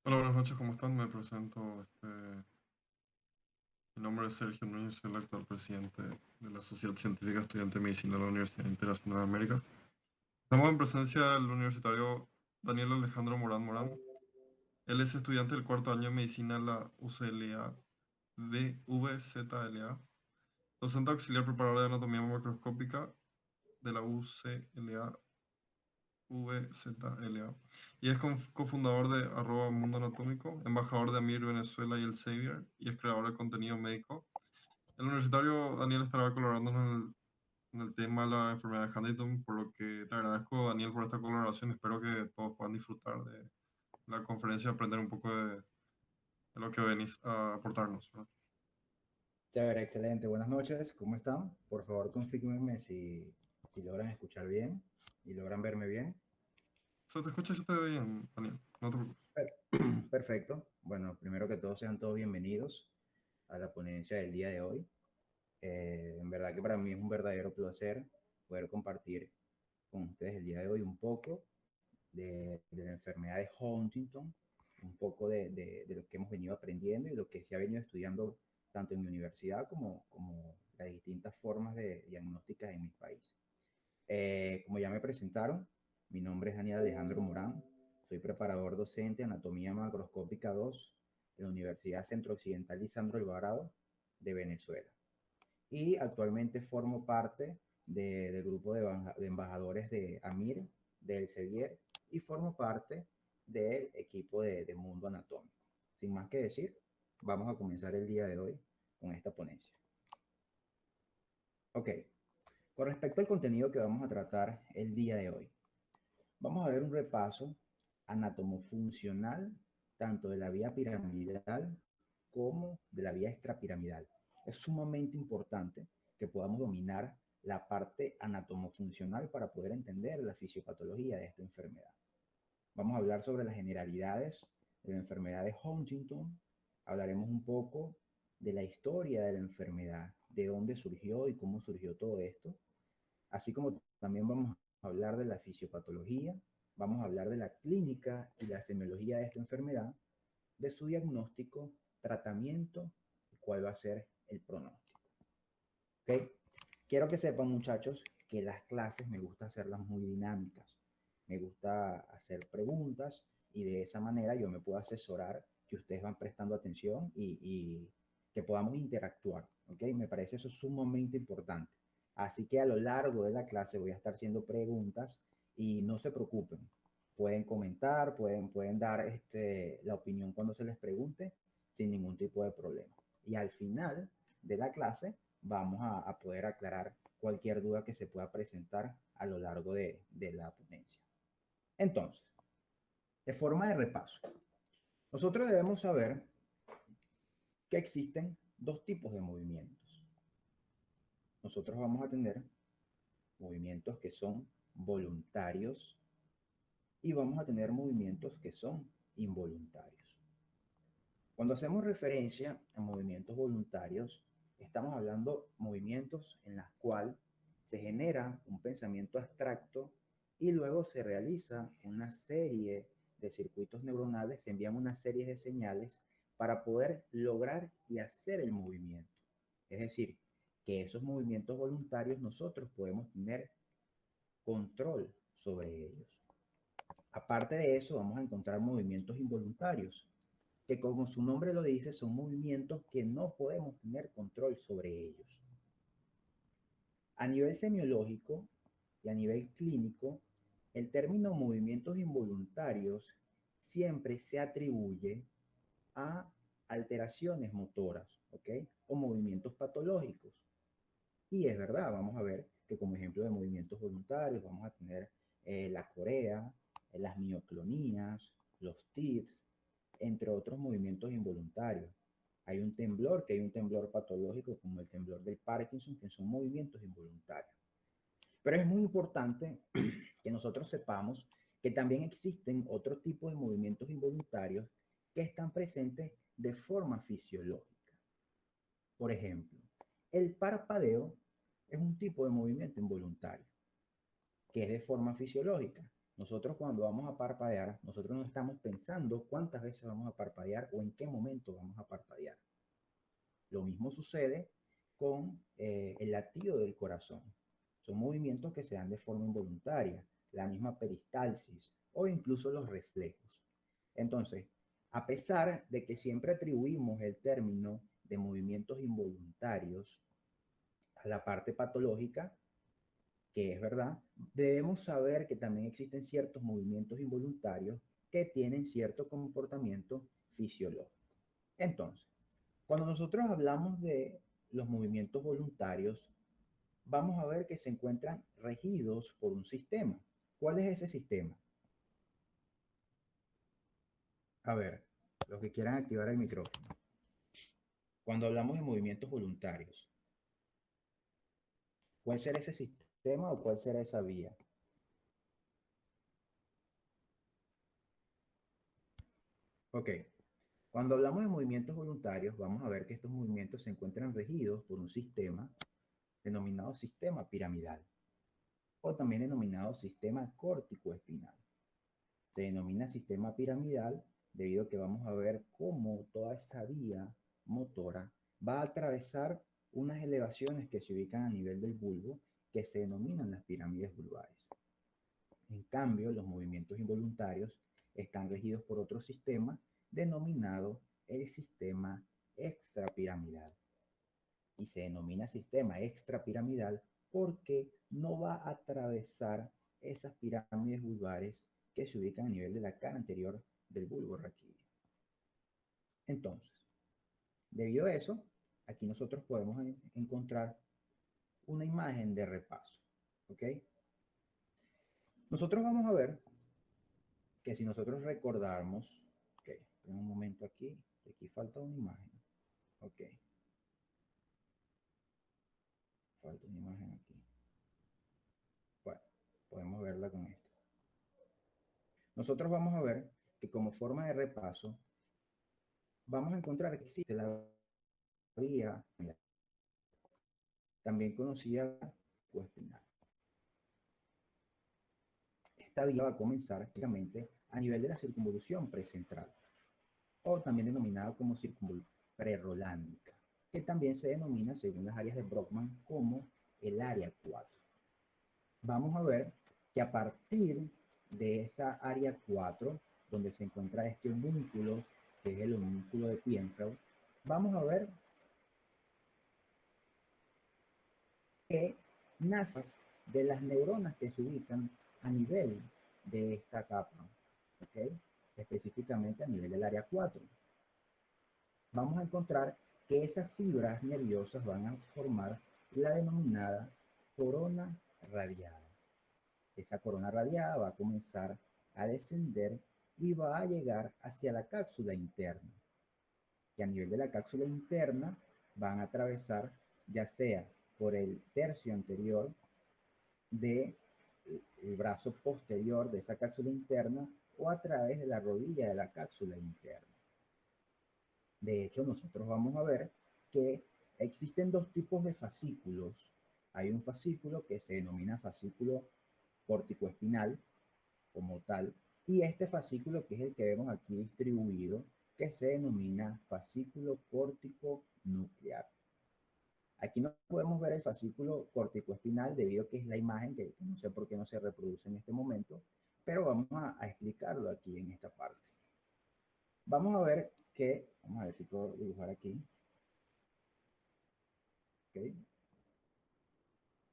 Hola, buenas noches, ¿cómo están? Me presento. Mi nombre es Sergio Núñez, soy el actual presidente de la Sociedad Científica Estudiante de Medicina de la Universidad Internacional de Américas. Estamos en presencia del universitario Daniel Alejandro Morán Morán. Él es estudiante del cuarto año de medicina en la UCLA, VZLA, docente auxiliar preparador de anatomía macroscópica de la UCLA, VZLA, y es cofundador de Mundo Anatómico, embajador de AMIR Venezuela y el Xavier, y es creador de contenido médico. El universitario Daniel estará colaborando en el tema de la enfermedad de Huntington, por lo que te agradezco, Daniel, por esta colaboración. Espero que todos puedan disfrutar de la conferencia y aprender un poco de lo que venís a aportarnos, ¿verdad? Chévere, excelente. Buenas noches, ¿cómo están? Por favor, confírmenme si logran escuchar bien y logran verme bien. Se te escucha y se te ve bien, Daniel. No te preocupes. Per- Perfecto. Bueno, primero que todo, sean todos bienvenidos a la ponencia del día de hoy. En verdad que para mí es un verdadero placer poder compartir con ustedes el día de hoy un poco de la enfermedad de Huntington, un poco de lo que hemos venido aprendiendo y lo que se ha venido estudiando tanto en mi universidad como las distintas formas de diagnósticas en mi país. Como ya me presentaron, mi nombre es Daniel Alejandro Morán, soy preparador docente de Anatomía Macroscópica 2 en la Universidad Centro Occidental Lisandro Alvarado de Venezuela. Y actualmente formo parte del grupo de embajadores de AMIR, del Elsevier, y formo parte del equipo de Mundo Anatómico. Sin más que decir, vamos a comenzar el día de hoy con esta ponencia. Ok, con respecto al contenido que vamos a tratar el día de hoy, vamos a ver un repaso anatomofuncional tanto de la vía piramidal como de la vía extrapiramidal. Es sumamente importante que podamos dominar la parte anatomofuncional para poder entender la fisiopatología de esta enfermedad. Vamos a hablar sobre las generalidades de la enfermedad de Huntington, hablaremos un poco de la historia de la enfermedad, de dónde surgió y cómo surgió todo esto, así como también vamos a hablar de la fisiopatología, vamos a hablar de la clínica y la semiología de esta enfermedad, de su diagnóstico, tratamiento y cuál va a ser el pronóstico. ¿Okay? Quiero que sepan, muchachos, que las clases me gusta hacerlas muy dinámicas. Me gusta hacer preguntas y de esa manera yo me puedo asesorar que ustedes van prestando atención y que podamos interactuar. ¿Ok? Me parece eso sumamente importante. Así que a lo largo de la clase voy a estar haciendo preguntas y no se preocupen. Pueden comentar, pueden dar la opinión cuando se les pregunte sin ningún tipo de problema. Y al final de la clase vamos a poder aclarar cualquier duda que se pueda presentar a lo largo de la ponencia. Entonces, de forma de repaso, nosotros debemos saber que existen dos tipos de movimientos. Nosotros vamos a tener movimientos que son voluntarios y vamos a tener movimientos que son involuntarios. Cuando hacemos referencia a movimientos voluntarios, estamos hablando de movimientos en los cuales se genera un pensamiento abstracto y luego se realiza una serie de circuitos neuronales, se envían una serie de señales para poder lograr y hacer el movimiento. Es decir, que esos movimientos voluntarios nosotros podemos tener control sobre ellos. Aparte de eso, vamos a encontrar movimientos involuntarios, que como su nombre lo dice, son movimientos que no podemos tener control sobre ellos. A nivel semiológico y a nivel clínico, el término movimientos involuntarios siempre se atribuye a alteraciones motoras, ¿ok? O movimientos patológicos. Y es verdad, vamos a ver que como ejemplo de movimientos voluntarios vamos a tener la corea, las mioclonías, los TIDs, entre otros movimientos involuntarios. Hay un temblor, que hay un temblor patológico como el temblor del Parkinson, que son movimientos involuntarios. Pero es muy importante que nosotros sepamos que también existen otros tipos de movimientos involuntarios que están presentes de forma fisiológica. Por ejemplo, el parpadeo es un tipo de movimiento involuntario que es de forma fisiológica. Nosotros cuando vamos a parpadear, nosotros no estamos pensando cuántas veces vamos a parpadear o en qué momento vamos a parpadear. Lo mismo sucede con el latido del corazón. Son movimientos que se dan de forma involuntaria, la misma peristalsis o incluso los reflejos. Entonces, a pesar de que siempre atribuimos el término de movimientos involuntarios a la parte patológica, que es verdad, debemos saber que también existen ciertos movimientos involuntarios que tienen cierto comportamiento fisiológico. Entonces, cuando nosotros hablamos de los movimientos voluntarios, vamos a ver que se encuentran regidos por un sistema. ¿Cuál es ese sistema? A ver, los que quieran activar el micrófono. Cuando hablamos de movimientos voluntarios, ¿cuál será ese sistema o cuál será esa vía? Ok, cuando hablamos de movimientos voluntarios, vamos a ver que estos movimientos se encuentran regidos por un sistema denominado sistema piramidal o también denominado sistema córtico-espinal. Se denomina sistema piramidal debido a que vamos a ver cómo toda esa vía motora va a atravesar unas elevaciones que se ubican a nivel del bulbo que se denominan las pirámides vulvares. En cambio, los movimientos involuntarios están regidos por otro sistema denominado el sistema extrapiramidal. Y se denomina sistema extrapiramidal porque no va a atravesar esas pirámides vulvares que se ubican a nivel de la cara anterior del bulbo raquídeo. Entonces, debido a eso, aquí nosotros podemos encontrar una imagen de repaso. ¿Ok? Nosotros vamos a ver que si nosotros recordamos, ok, un momento aquí falta una imagen. Ok, falta una imagen aquí. Bueno, podemos verla con esto. Nosotros vamos a ver que como forma de repaso, vamos a encontrar que existe la vía, también conocida como espinal. Esta vía va a comenzar prácticamente a nivel de la circunvolución precentral, o también denominada como circunvolución prerolándica, que también se denomina, según las áreas de Brockman, como el área 4. Vamos a ver que a partir de esa área 4, donde se encuentra este homúnculo, que es el homúnculo de Pienfeld, vamos a ver que nace de las neuronas que se ubican a nivel de esta capa, ¿ok? Específicamente a nivel del área 4. Vamos a encontrar que esas fibras nerviosas van a formar la denominada corona radiada. Esa corona radiada va a comenzar a descender y va a llegar hacia la cápsula interna, que a nivel de la cápsula interna van a atravesar ya sea por el tercio anterior del brazo posterior de esa cápsula interna o a través de la rodilla de la cápsula interna. De hecho, nosotros vamos a ver que existen dos tipos de fascículos. Hay un fascículo que se denomina fascículo córtico-espinal como tal, y este fascículo que es el que vemos aquí distribuido, que se denomina fascículo córtico nuclear. Aquí no podemos ver el fascículo córtico-espinal debido a que es la imagen que no sé por qué no se reproduce en este momento, pero vamos a explicarlo aquí en esta parte. Vamos a ver que, vamos a ver si puedo dibujar aquí. ¿Okay?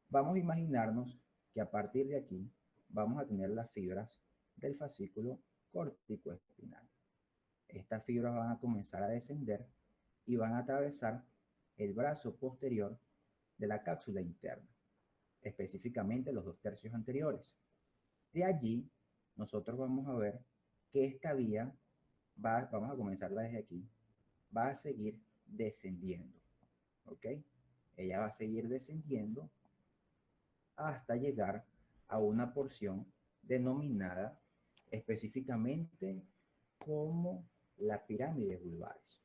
Vamos a imaginarnos que a partir de aquí vamos a tener las fibras del fascículo córtico-espinal. Estas fibras van a comenzar a descender y van a atravesar el brazo posterior de la cápsula interna, específicamente los 2/3 anteriores. De allí, nosotros vamos a ver que esta vía, vamos a comenzarla desde aquí, va a seguir descendiendo. ¿Ok? Ella va a seguir descendiendo hasta llegar a una porción denominada específicamente como las pirámides vulvares.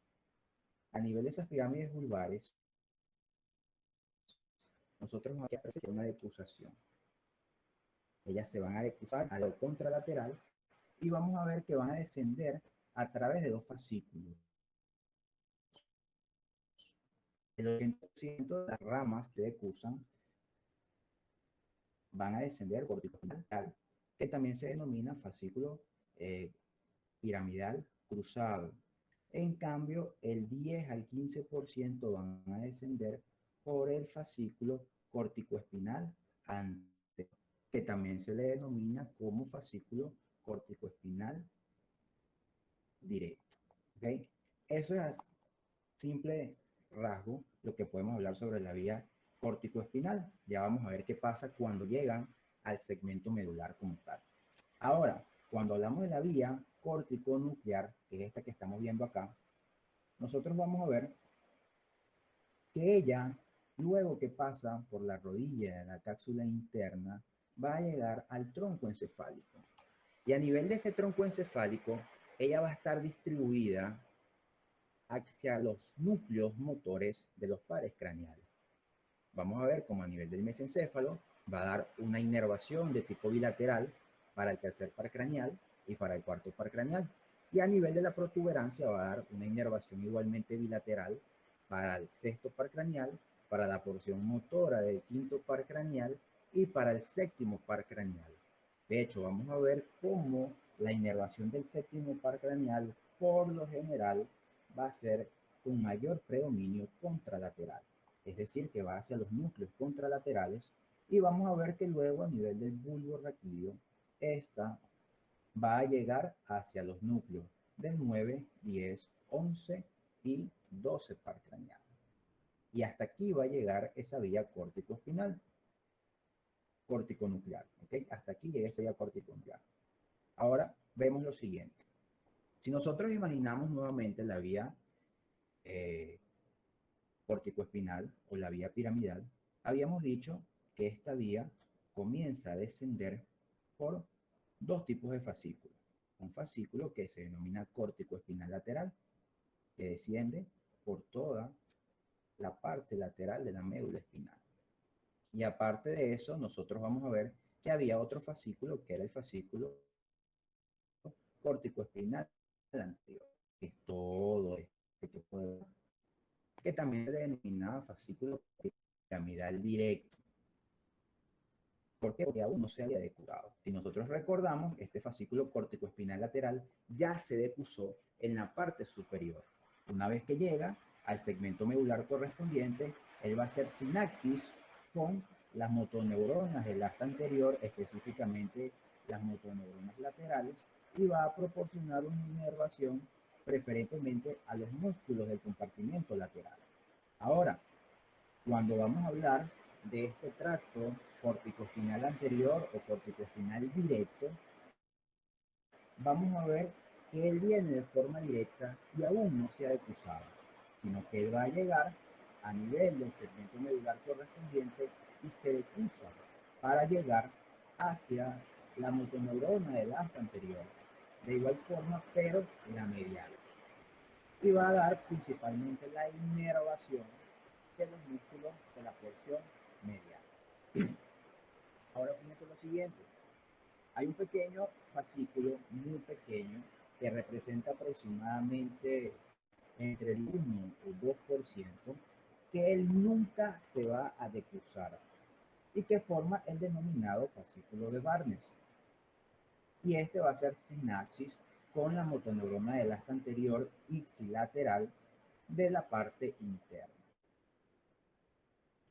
A nivel de esas pirámides vulvares, nosotros vamos a apreciar una decusación. Ellas se van a decusar a lo contralateral y vamos a ver que van a descender a través de dos fascículos. El 80% de las ramas que decusan van a descender corticospinal, que también se denomina fascículo eh, piramidal cruzado. En cambio, el 10 al 15% van a descender por el fascículo corticoespinal anterior, que también se le denomina como fascículo corticoespinal directo. ¿Okay? Eso es a simple rasgo lo que podemos hablar sobre la vía corticoespinal. Ya vamos a ver qué pasa cuando llegan al segmento medular como tal. Ahora, cuando hablamos de la vía córtico-nuclear, que es esta que estamos viendo acá, nosotros vamos a ver que ella, luego que pasa por la rodilla de la cápsula interna, va a llegar al tronco encefálico. Y a nivel de ese tronco encefálico, ella va a estar distribuida hacia los núcleos motores de los pares craneales. Vamos a ver cómo a nivel del mesencéfalo va a dar una inervación de tipo bilateral para el tercer par craneal y para el cuarto par craneal. Y a nivel de la protuberancia va a dar una inervación igualmente bilateral para el sexto par craneal, para la porción motora del quinto par craneal y para el séptimo par craneal. De hecho, vamos a ver cómo la inervación del séptimo par craneal por lo general va a ser con mayor predominio contralateral, es decir, que va hacia los núcleos contralaterales, y vamos a ver que luego a nivel del bulbo raquídeo, esta va a llegar hacia los núcleos del 9, 10, 11 y 12 par craneal. Y hasta aquí va a llegar esa vía córtico-espinal, córtico-nuclear. ¿Okay? Hasta aquí llega esa vía córtico-nuclear. Ahora vemos lo siguiente. Si nosotros imaginamos nuevamente la vía eh, corticoespinal o la vía piramidal, habíamos dicho que esta vía comienza a descender por dos tipos de fascículos. Un fascículo que se denomina córtico-espinal lateral, que desciende por toda la parte lateral de la médula espinal. Y aparte de eso, nosotros vamos a ver que había otro fascículo, que era el fascículo córtico-espinal anterior, que es todo este tipo de, que también se denominaba fascículo piramidal directo. ¿Por qué? Porque aún no se había decurado. Si nosotros recordamos, este fascículo córtico-espinal lateral ya se decusó en la parte superior. Una vez que llega al segmento medular correspondiente, él va a hacer sinapsis con las motoneuronas del asta anterior, específicamente las motoneuronas laterales, y va a proporcionar una inervación preferentemente a los músculos del compartimiento lateral. Ahora, cuando vamos a hablar de este tracto corticoespinal anterior o corticoespinal directo, vamos a ver que él viene de forma directa y aún no se ha decusado, sino que él va a llegar a nivel del segmento medular correspondiente y se decusa para llegar hacia la motoneurona del asta anterior, de igual forma, pero la medial. Y va a dar principalmente la inervación de los músculos de la porción medial. Ahora fíjense lo siguiente. Hay un pequeño fascículo, muy pequeño, que representa aproximadamente entre el 1 o 2%, que él nunca se va a decruzar y que forma el denominado fascículo de Barnes. Y este va a ser sinapsis con la motoneurona del asta anterior ipsilateral de la parte interna.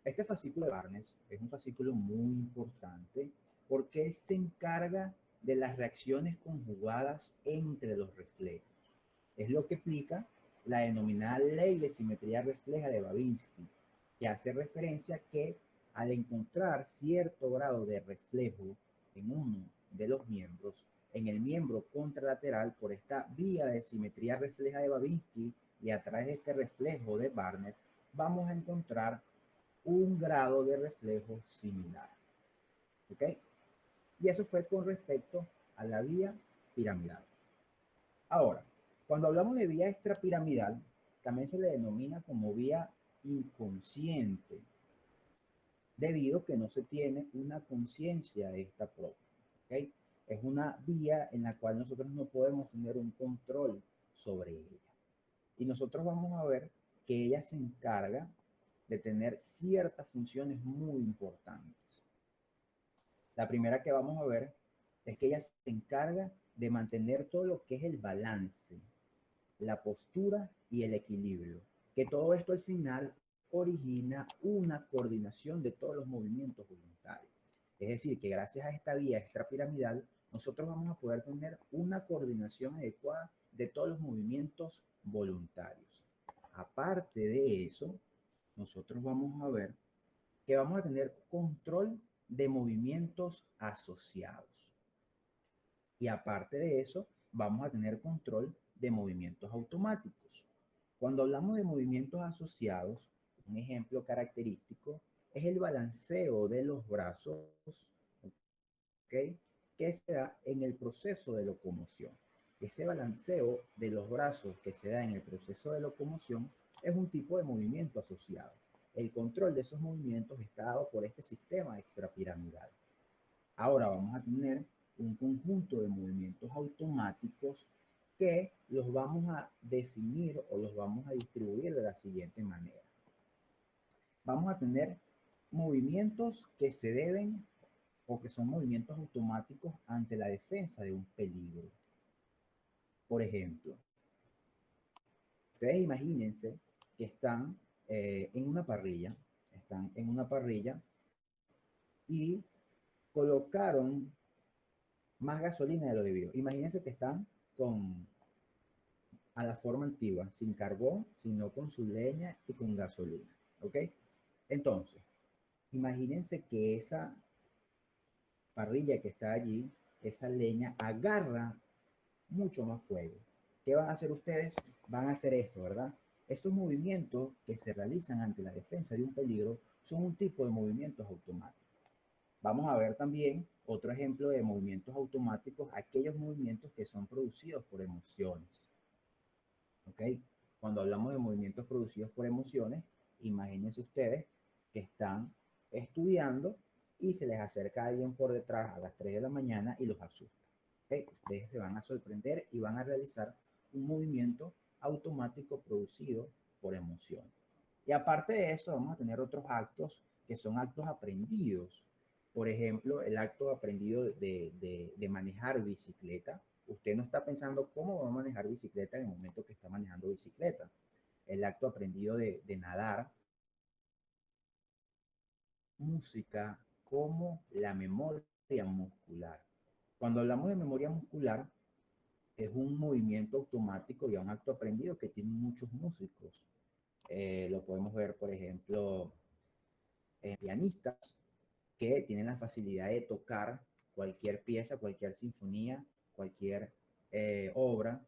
Este fascículo de Barnes es un fascículo muy importante porque él se encarga de las reacciones conjugadas entre los reflejos. Es lo que explica la denominada ley de simetría refleja de Babinski, que hace referencia a que al encontrar cierto grado de reflejo en uno de los miembros, en el miembro contralateral por esta vía de simetría refleja de Babinski y a través de este reflejo de Barnett, vamos a encontrar un grado de reflejo similar. ¿Ok? Y eso fue con respecto a la vía piramidal. Ahora, cuando hablamos de vía extrapiramidal, también se le denomina como vía inconsciente. debido a que no se tiene una conciencia de esta propia. ¿Ok? Es una vía en la cual nosotros no podemos tener un control sobre ella. Y nosotros vamos a ver que ella se encarga de tener ciertas funciones muy importantes. La primera que vamos a ver es que ella se encarga de mantener todo lo que es el balance, la postura y el equilibrio. Que todo esto al final origina una coordinación de todos los movimientos voluntarios. Es decir, que gracias a esta vía extrapiramidal, nosotros vamos a poder tener una coordinación adecuada de todos los movimientos voluntarios. Aparte de eso, nosotros vamos a ver que vamos a tener control de movimientos asociados. Y aparte de eso, vamos a tener control de movimientos automáticos. Cuando hablamos de movimientos asociados, un ejemplo característico es el balanceo de los brazos, ¿ok? Que se da en el proceso de locomoción. Ese balanceo de los brazos que se da en el proceso de locomoción es un tipo de movimiento asociado. El control de esos movimientos está dado por este sistema extrapiramidal. Ahora vamos a tener un conjunto de movimientos automáticos que los vamos a definir o los vamos a distribuir de la siguiente manera. Vamos a tener movimientos que se deben o que son movimientos automáticos ante la defensa de un peligro. Por ejemplo, ustedes imagínense que están en una parrilla y colocaron más gasolina de lo debido. Imagínense que están con a la forma antigua, sin carbón, sino con su leña y con gasolina. ¿Ok? Entonces, imagínense que esa parrilla que está allí, esa leña, agarra mucho más fuego. ¿Qué van a hacer ustedes? Van a hacer esto, ¿verdad? Estos movimientos que se realizan ante la defensa de un peligro son un tipo de movimientos automáticos. Vamos a ver también otro ejemplo de movimientos automáticos, aquellos movimientos que son producidos por emociones. ¿Ok? Cuando hablamos de movimientos producidos por emociones, imagínense ustedes que están estudiando y se les acerca alguien por detrás a las 3 de la mañana y los asusta. ¿Ok? Ustedes se van a sorprender y van a realizar un movimiento automático producido por emociones. Y aparte de eso, vamos a tener otros actos que son actos aprendidos. Por ejemplo, el acto aprendido de manejar bicicleta. Usted no está pensando cómo va a manejar bicicleta en el momento que está manejando bicicleta. El acto aprendido de nadar, música, como la memoria muscular. Cuando hablamos de memoria muscular, es un movimiento automático y un acto aprendido que tienen muchos músicos. Lo podemos ver, por ejemplo, en pianistas que tienen la facilidad de tocar cualquier pieza, cualquier sinfonía, cualquier obra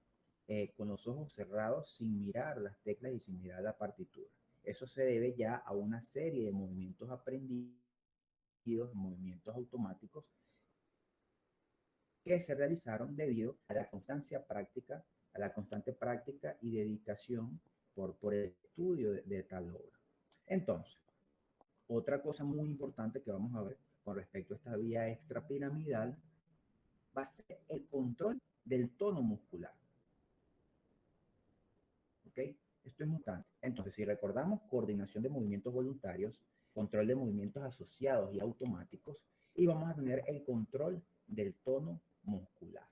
con los ojos cerrados sin mirar las teclas y sin mirar la partitura. Eso se debe ya a una serie de movimientos aprendidos, movimientos automáticos que se realizaron debido a la constancia práctica, a la constante práctica y dedicación por el estudio de tal obra. Entonces, otra cosa muy importante que vamos a ver con respecto a esta vía extrapiramidal va a ser el control del tono muscular. ¿Ok? Esto es muy importante. Entonces, si recordamos, coordinación de movimientos voluntarios, control de movimientos asociados y automáticos, y vamos a tener el control del tono muscular.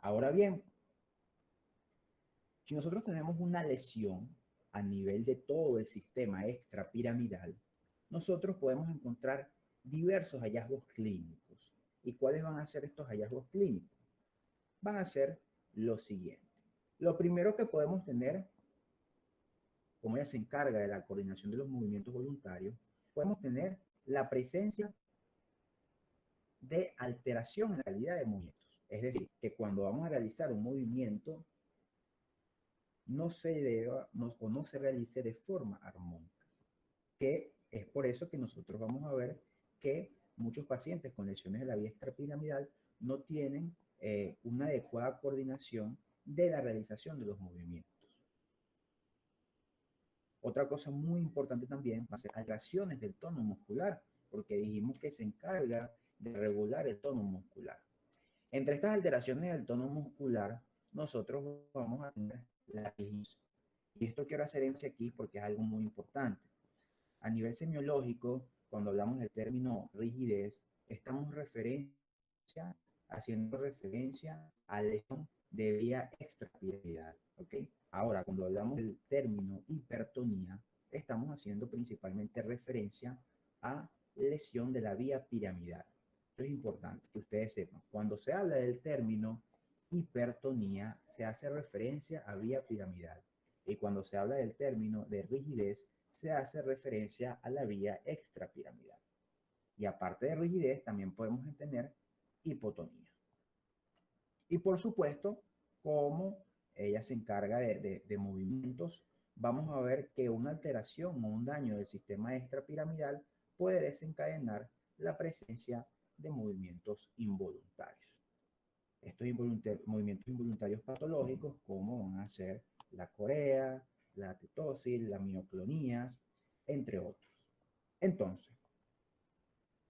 Ahora bien, si nosotros tenemos una lesión a nivel de todo el sistema extrapiramidal, nosotros podemos encontrar diversos hallazgos clínicos. ¿Y cuáles van a ser estos hallazgos clínicos? Van a ser los siguientes. Lo primero que podemos tener, como ella se encarga de la coordinación de los movimientos voluntarios, podemos tener la presencia de alteración en la calidad de movimientos. Es decir, que cuando vamos a realizar un movimiento, no se deba o no se realice de forma armónica. Que es por eso que nosotros vamos a ver que muchos pacientes con lesiones de la vía extrapiramidal no tienen una adecuada coordinación de la realización de los movimientos. Otra cosa muy importante también va a ser alteraciones del tono muscular porque dijimos que se encarga de regular el tono muscular. Entre estas alteraciones del tono muscular, nosotros vamos a tener la rigidez. Y esto quiero hacer énfasis aquí porque es algo muy importante. A nivel semiológico, cuando hablamos del término rigidez, estamos haciendo referencia a lesión de vía extrapiramidal, ¿ok? Ahora, cuando hablamos del término hipertonía, estamos haciendo principalmente referencia a lesión de la vía piramidal. Esto es importante que ustedes sepan. Cuando se habla del término hipertonía, se hace referencia a vía piramidal. Y cuando se habla del término de rigidez, se hace referencia a la vía extrapiramidal. Y aparte de rigidez, también podemos tener hipotonía. Y por supuesto, como ella se encarga de movimientos, vamos a ver que una alteración o un daño del sistema extrapiramidal puede desencadenar la presencia de movimientos involuntarios. Estos movimientos involuntarios patológicos, como van a ser la corea, la tetosis, la mioclonías, entre otros. Entonces,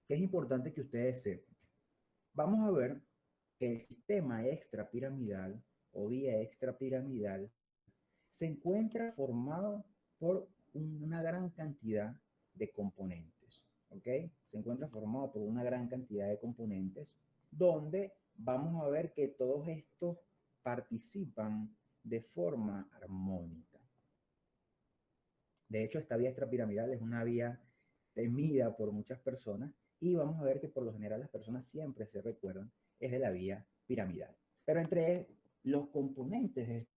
¿qué es importante que ustedes sepan? Vamos a ver que el sistema extrapiramidal o vía extrapiramidal se encuentra formado por una gran cantidad de componentes, ¿ok? Se encuentra formado por una gran cantidad de componentes donde vamos a ver que todos estos participan de forma armónica. De hecho, esta vía extrapiramidal es una vía temida por muchas personas y vamos a ver que por lo general las personas siempre se recuerdan es de la vía piramidal. Pero entre los componentes de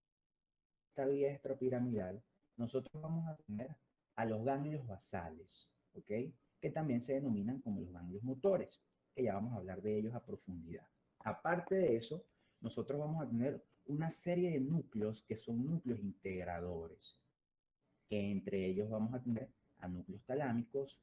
esta vía extrapiramidal, nosotros vamos a tener a los ganglios basales, ¿ok? Que también se denominan como los ganglios motores, que ya vamos a hablar de ellos a profundidad. Aparte de eso, nosotros vamos a tener una serie de núcleos que son núcleos integradores, que entre ellos vamos a tener a núcleos talámicos,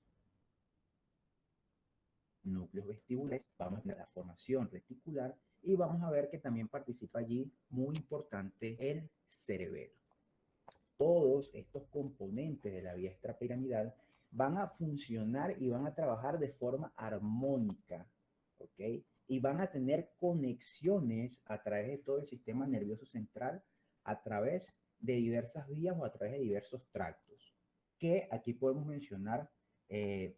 núcleos vestibulares, vamos a tener la formación reticular y vamos a ver que también participa allí, muy importante, el cerebelo. Todos estos componentes de la vía extrapiramidal van a funcionar y van a trabajar de forma armónica, ¿ok? Y van a tener conexiones a través de todo el sistema nervioso central, a través de diversas vías o a través de diversos tractos, que aquí podemos mencionar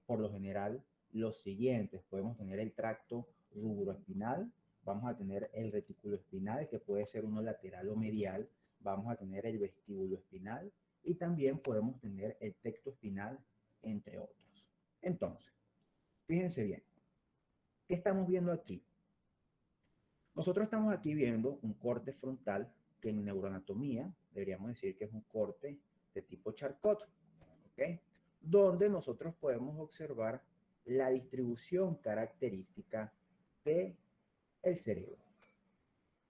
por lo general los siguientes. Podemos tener el tracto rubroespinal, vamos a tener el retículo espinal, que puede ser uno lateral o medial, vamos a tener el vestíbulo espinal y también podemos tener el tecto espinal, entre otros. Entonces, fíjense bien, ¿qué estamos viendo aquí? Nosotros estamos aquí viendo un corte frontal que en neuroanatomía deberíamos decir que es un corte de tipo Charcot, ¿ok? Donde nosotros podemos observar la distribución característica del cerebro.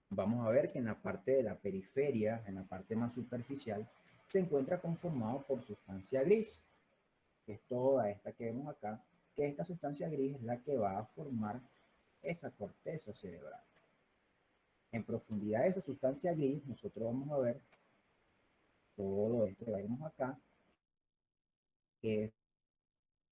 Vamos a ver que en la parte de la periferia, en la parte más superficial, se encuentra conformado por sustancia gris, que es toda esta que vemos acá, que esta sustancia gris es la que va a formar esa corteza cerebral. En profundidad de esa sustancia gris, nosotros vamos a ver todo esto que vemos acá, que es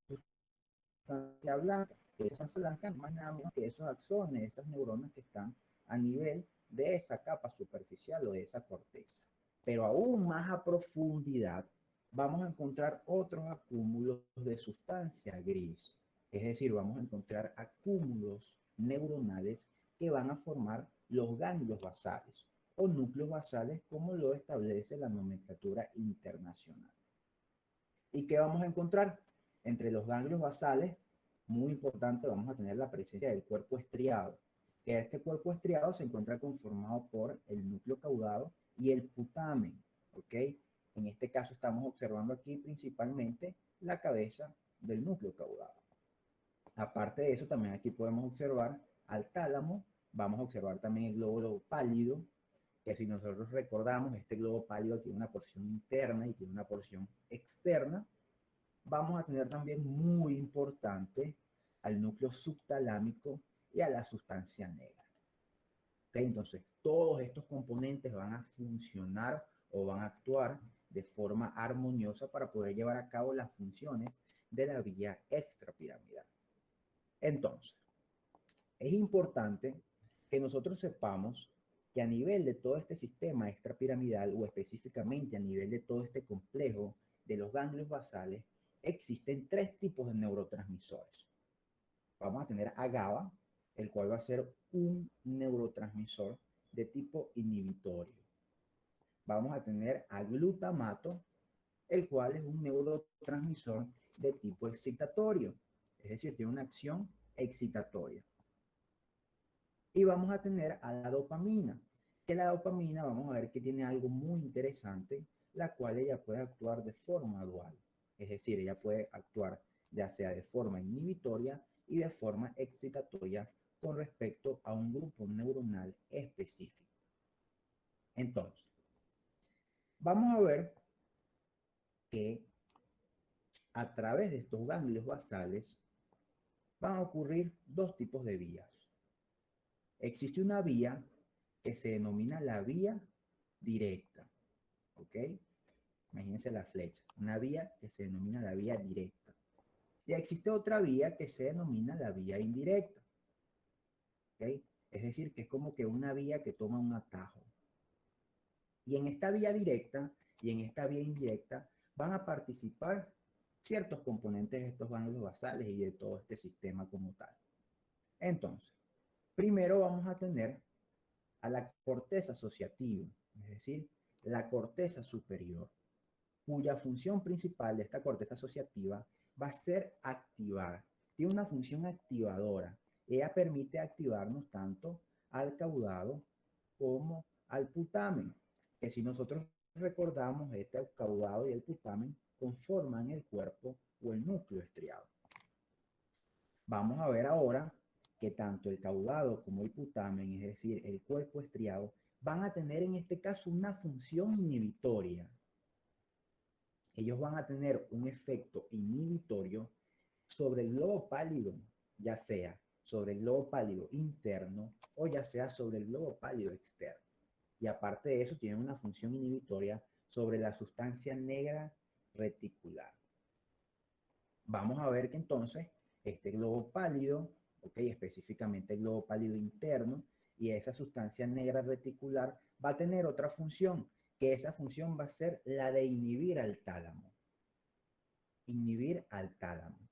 sustancia blanca. Que esa sustancia blanca no es más nada menos que esos axones, esas neuronas que están a nivel de esa capa superficial o de esa corteza. Pero aún más a profundidad, vamos a encontrar otros acúmulos de sustancia gris. Es decir, vamos a encontrar acúmulos neuronales que van a formar los ganglios basales o núcleos basales como lo establece la nomenclatura internacional. ¿Y qué vamos a encontrar? Entre los ganglios basales, muy importante, vamos a tener la presencia del cuerpo estriado, que este cuerpo estriado se encuentra conformado por el núcleo caudado y el putamen, ¿ok? En este caso estamos observando aquí principalmente la cabeza del núcleo caudado. Aparte de eso, también aquí podemos observar al tálamo, vamos a observar también el glóbulo pálido, que si nosotros recordamos, este globo pálido tiene una porción interna y tiene una porción externa. Vamos a tener también muy importante al núcleo subtalámico y a la sustancia negra. ¿Okay? Entonces, todos estos componentes van a funcionar o van a actuar de forma armoniosa para poder llevar a cabo las funciones de la vía extrapiramidal. Entonces, es importante que nosotros sepamos que a nivel de todo este sistema extrapiramidal o específicamente a nivel de todo este complejo de los ganglios basales, existen tres tipos de neurotransmisores. Vamos a tener a GABA, el cual va a ser un neurotransmisor de tipo inhibitorio. Vamos a tener a glutamato, el cual es un neurotransmisor de tipo excitatorio, es decir, tiene una acción excitatoria. Y vamos a tener a la dopamina, que la dopamina vamos a ver que tiene algo muy interesante, la cual ella puede actuar de forma dual, es decir, ella puede actuar ya sea de forma inhibitoria y de forma excitatoria con respecto a un grupo neuronal específico. Entonces, vamos a ver que a través de estos ganglios basales van a ocurrir dos tipos de vías. Existe una vía que se denomina la vía directa, ¿ok? Imagínense la flecha, una vía que se denomina la vía directa. Y existe otra vía que se denomina la vía indirecta, ¿ok? Es decir, que es como que una vía que toma un atajo. Y en esta vía directa y en esta vía indirecta van a participar ciertos componentes de estos ganglios basales y de todo este sistema como tal. Entonces, primero vamos a tener a la corteza asociativa, es decir, la corteza superior, cuya función principal de esta corteza asociativa va a ser activar. Tiene una función activadora. Ella permite activarnos tanto al caudado como al putamen, que si nosotros recordamos, este caudado y el putamen conforman el cuerpo o el núcleo estriado. Vamos a ver ahora que tanto el caudado como el putamen, es decir, el cuerpo estriado, van a tener en este caso una función inhibitoria. Ellos van a tener un efecto inhibitorio sobre el globo pálido, ya sea sobre el globo pálido interno o ya sea sobre el globo pálido externo. Y aparte de eso, tienen una función inhibitoria sobre la sustancia negra reticular. Vamos a ver que entonces este globo pálido, específicamente el globo pálido interno y esa sustancia negra reticular va a tener otra función, que esa función va a ser la de inhibir al tálamo. Inhibir al tálamo.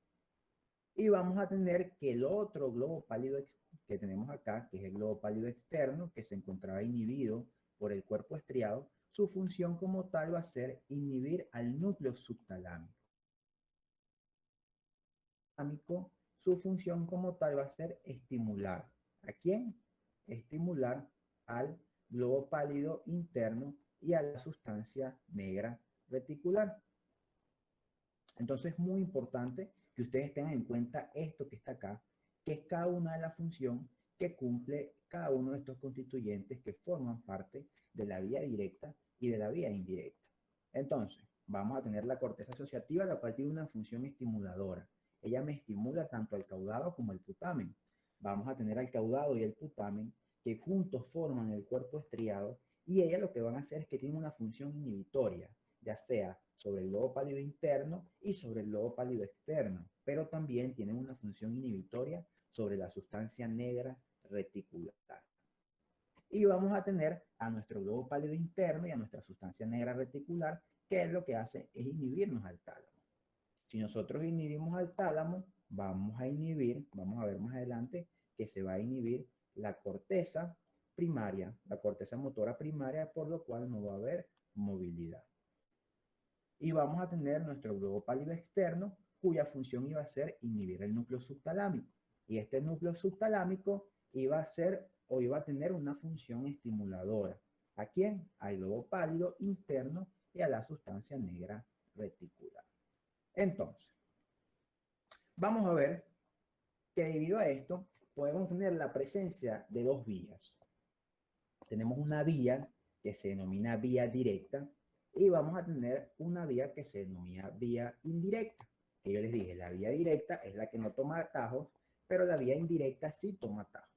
Y vamos a tener que el otro globo pálido que tenemos acá, que es el globo pálido externo, que se encontraba inhibido por el cuerpo estriado, su función como tal va a ser inhibir al núcleo subtalámico. Su función como tal va a ser estimular. ¿A quién? Estimular al globo pálido interno y a la sustancia negra reticular. Entonces es muy importante que ustedes tengan en cuenta esto que está acá, que es cada una de las funciones que cumple cada uno de estos constituyentes que forman parte de la vía directa y de la vía indirecta. Entonces, vamos a tener la corteza asociativa, la cual tiene una función estimuladora. Ella me estimula tanto al caudado como al putamen. Vamos a tener al caudado y el putamen que juntos forman el cuerpo estriado y ella lo que van a hacer es que tiene una función inhibitoria, ya sea sobre el globo pálido interno y sobre el globo pálido externo, pero también tienen una función inhibitoria sobre la sustancia negra reticular. Y vamos a tener a nuestro globo pálido interno y a nuestra sustancia negra reticular, que es lo que hace es inhibirnos al tálamo. Si nosotros inhibimos al tálamo, vamos a inhibir, vamos a ver más adelante, que se va a inhibir la corteza primaria, la corteza motora primaria, por lo cual no va a haber movilidad. Y vamos a tener nuestro globo pálido externo, cuya función iba a ser inhibir el núcleo subtalámico. Y este núcleo subtalámico iba a ser o iba a tener una función estimuladora. ¿A quién? Al globo pálido interno y a la sustancia negra reticular. Entonces, vamos a ver que debido a esto podemos tener la presencia de dos vías. Tenemos una vía que se denomina vía directa y vamos a tener una vía que se denomina vía indirecta. Que yo les dije, la vía directa es la que no toma atajos, pero la vía indirecta sí toma atajos.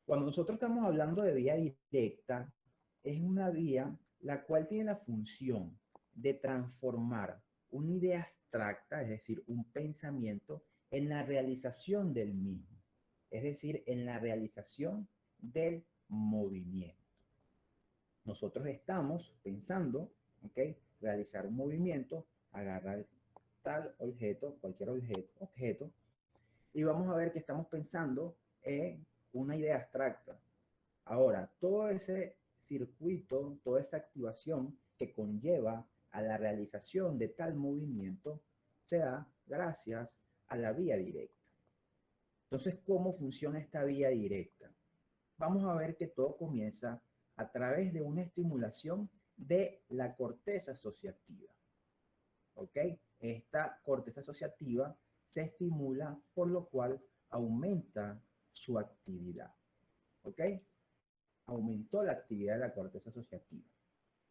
Cuando nosotros estamos hablando de vía directa, es una vía la cual tiene la función de transformar una idea abstracta, es decir, un pensamiento en la realización del mismo, es decir, en la realización del movimiento. Nosotros estamos pensando, ¿ok? Realizar un movimiento, agarrar tal objeto, cualquier objeto, y vamos a ver que estamos pensando en una idea abstracta. Ahora, todo ese circuito, toda esa activación que conlleva a la realización de tal movimiento se da gracias a la vía directa. Entonces, ¿cómo funciona esta vía directa? Vamos a ver que todo comienza a través de una estimulación de la corteza asociativa. ¿Ok? Esta corteza asociativa se estimula, por lo cual aumenta su actividad. ¿Ok? Aumentó la actividad de la corteza asociativa.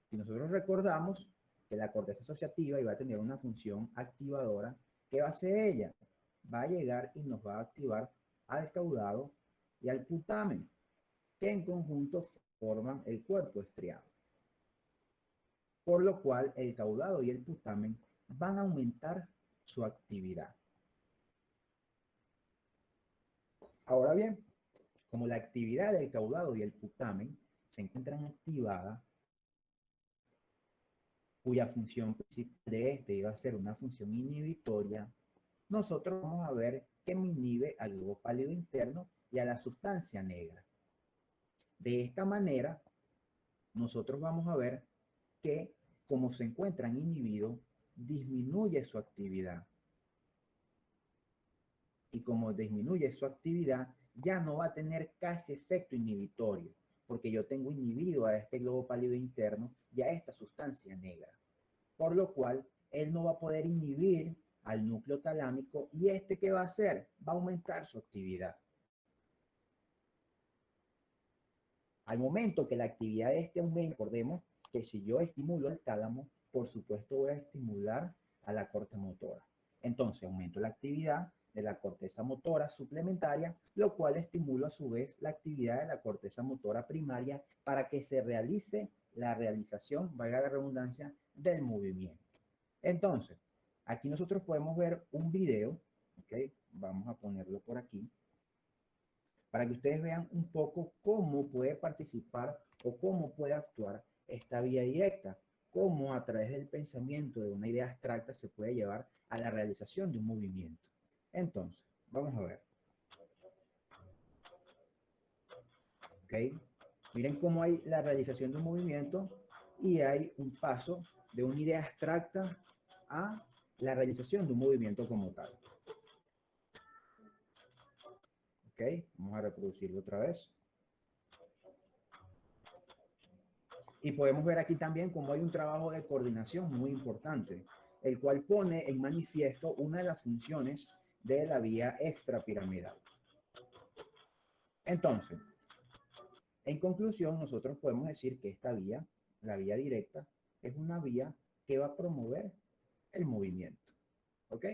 Si nosotros recordamos que la corteza asociativa iba a tener una función activadora, ¿qué va a hacer ella? Va a llegar y nos va a activar al caudado y al putamen, que en conjunto forman el cuerpo estriado. Por lo cual el caudado y el putamen van a aumentar su actividad. Ahora bien, como la actividad del caudado y el putamen se encuentran activadas, cuya función principal de este iba a ser una función inhibitoria, nosotros vamos a ver que me inhibe al globo pálido interno y a la sustancia negra. De esta manera, nosotros vamos a ver que, como se encuentran inhibidos, disminuye su actividad. Y como disminuye su actividad, ya no va a tener casi efecto inhibitorio, porque yo tengo inhibido a este globo pálido interno y a esta sustancia negra. Por lo cual, él no va a poder inhibir al núcleo talámico y este, ¿qué va a hacer? Va a aumentar su actividad. Al momento que la actividad de este aumenta, recordemos que si yo estimulo al tálamo, por supuesto voy a estimular a la corteza motora. Entonces aumento la actividad de la corteza motora suplementaria, lo cual estimula a su vez la actividad de la corteza motora primaria para que se realice la realización, valga la redundancia, del movimiento. Entonces, aquí nosotros podemos ver un video, ¿ok? Vamos a ponerlo por aquí, para que ustedes vean un poco cómo puede participar o cómo puede actuar esta vía directa, cómo a través del pensamiento de una idea abstracta se puede llevar a la realización de un movimiento. Entonces, vamos a ver. ¿Ok? Miren cómo hay la realización de un movimiento y hay un paso de una idea abstracta a la realización de un movimiento como tal. ¿Ok? Vamos a reproducirlo otra vez. Y podemos ver aquí también cómo hay un trabajo de coordinación muy importante, el cual pone en manifiesto una de las funciones de la vía extrapiramidal. Entonces, en conclusión, nosotros podemos decir que esta vía, la vía directa, es una vía que va a promover el movimiento. ¿Ok?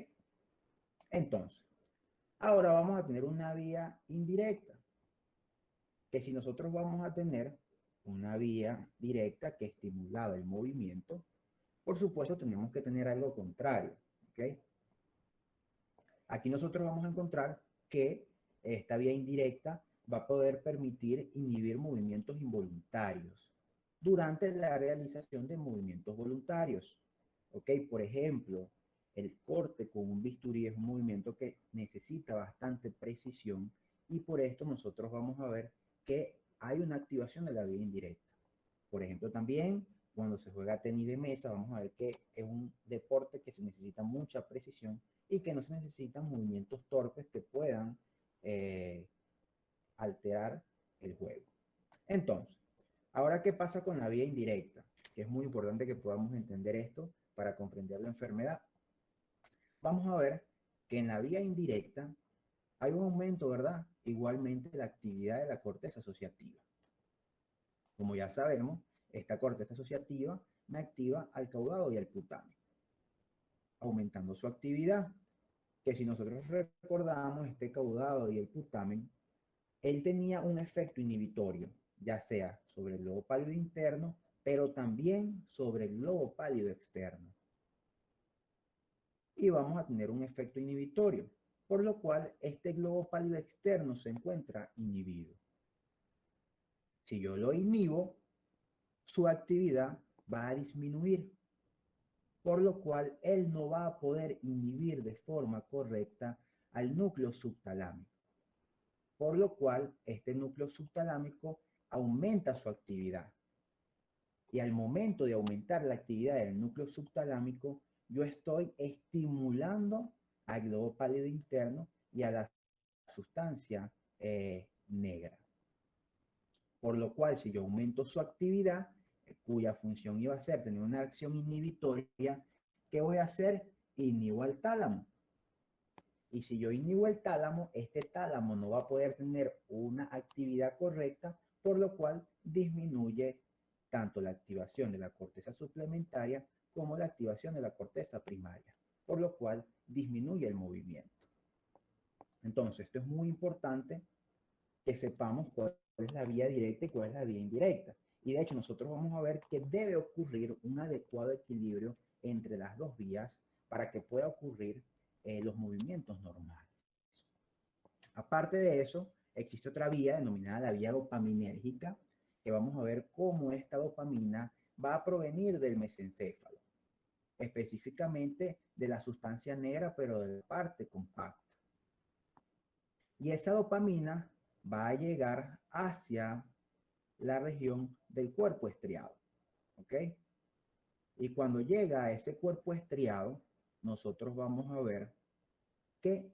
Entonces, ahora vamos a tener una vía indirecta, que si nosotros vamos a tener una vía directa que estimulaba el movimiento, por supuesto tenemos que tener algo contrario. ¿Ok? Aquí nosotros vamos a encontrar que esta vía indirecta va a poder permitir inhibir movimientos involuntarios durante la realización de movimientos voluntarios. ¿Ok? Por ejemplo, el corte con un bisturí es un movimiento que necesita bastante precisión y por esto nosotros vamos a ver que hay una activación de la vía indirecta. Por ejemplo, también cuando se juega tenis de mesa, vamos a ver que es un deporte que se necesita mucha precisión y que no se necesitan movimientos torpes que puedan alterar el juego. Entonces, ahora, ¿qué pasa con la vía indirecta? Que es muy importante que podamos entender esto para comprender la enfermedad. Vamos a ver que en la vía indirecta hay un aumento, ¿verdad? Igualmente de la actividad de la corteza asociativa. Como ya sabemos, esta corteza asociativa me activa al caudado y al putamen, aumentando su actividad, que si nosotros recordamos este caudado y el putamen, él tenía un efecto inhibitorio, ya sea sobre el globo pálido interno, pero también sobre el globo pálido externo. y vamos a tener un efecto inhibitorio, por lo cual este globo pálido externo se encuentra inhibido. Si yo lo inhibo, su actividad va a disminuir, por lo cual él no va a poder inhibir de forma correcta al núcleo subtalámico, por lo cual este núcleo subtalámico aumenta su actividad. Y al momento de aumentar la actividad del núcleo subtalámico, yo estoy estimulando al globo pálido interno y a la sustancia negra. Por lo cual, si yo aumento su actividad, cuya función iba a ser tener una acción inhibitoria, ¿qué voy a hacer? Inhibo al tálamo. Y si yo inhibo el tálamo, este tálamo no va a poder tener una actividad correcta, por lo cual disminuye tanto la activación de la corteza suplementaria como la activación de la corteza primaria, por lo cual disminuye el movimiento. Entonces, esto es muy importante que sepamos cuál es la vía directa y cuál es la vía indirecta. Y de hecho, nosotros vamos a ver que debe ocurrir un adecuado equilibrio entre las dos vías para que pueda ocurrir los movimientos normales. Aparte de eso, existe otra vía denominada la vía dopaminérgica, que vamos a ver cómo esta dopamina va a provenir del mesencéfalo, específicamente de la sustancia negra, pero de la parte compacta. Y esa dopamina va a llegar hacia la región del cuerpo estriado, ¿ok? Y cuando llega a ese cuerpo estriado, nosotros vamos a ver que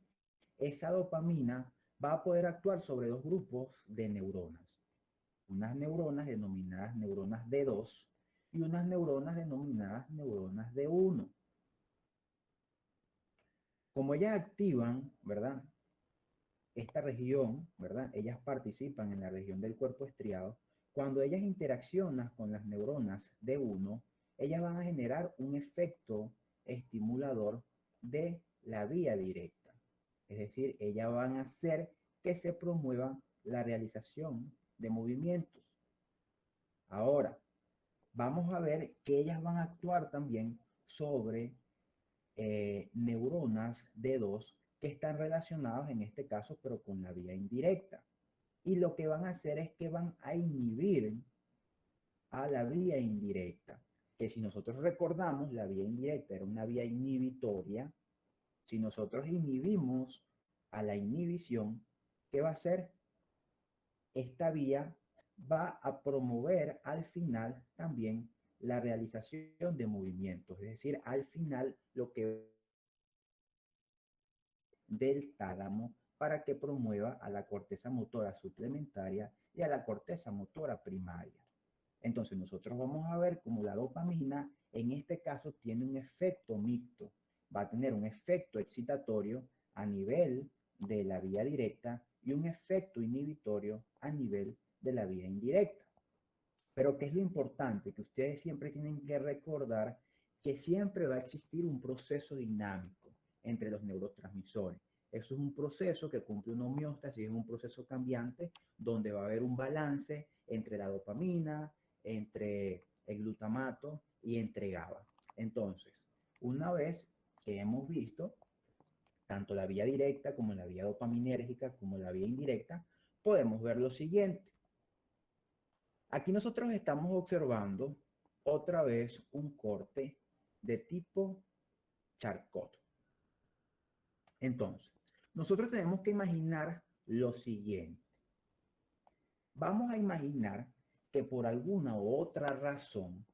esa dopamina va a poder actuar sobre dos grupos de neuronas. Unas neuronas denominadas neuronas D2 y unas neuronas denominadas neuronas D1. Como ellas activan, ¿verdad? Esta región, ¿verdad? Ellas participan en la región del cuerpo estriado. Cuando ellas interaccionan con las neuronas D1, ellas van a generar un efecto estimulador de la vía directa. Es decir, ellas van a hacer que se promueva la realización de movimientos. Ahora, vamos a ver que ellas van a actuar también sobre neuronas D2 que están relacionados en este caso, pero con la vía indirecta. Y lo que van a hacer es que van a inhibir a la vía indirecta. Que si nosotros recordamos, la vía indirecta era una vía inhibitoria. Si nosotros inhibimos a la inhibición, ¿qué va a hacer? Esta vía va a promover al final también la realización de movimientos. Es decir, al final lo que del tálamo para que promueva a la corteza motora suplementaria y a la corteza motora primaria. Entonces nosotros vamos a ver cómo la dopamina en este caso tiene un efecto mixto. Va a tener un efecto excitatorio a nivel de la vía directa y un efecto inhibitorio a nivel de la vía indirecta. Pero ¿qué es lo importante? Que ustedes siempre tienen que recordar que siempre va a existir un proceso dinámico entre los neurotransmisores. Eso es un proceso que cumple una homeostasis, es un proceso cambiante donde va a haber un balance entre la dopamina, entre el glutamato y entre GABA. Entonces, una vez que hemos visto tanto la vía directa como la vía dopaminérgica como la vía indirecta, podemos ver lo siguiente. Aquí nosotros estamos observando otra vez un corte de tipo Charcot. Entonces, nosotros tenemos que imaginar lo siguiente. Vamos a imaginar que por alguna u otra razón,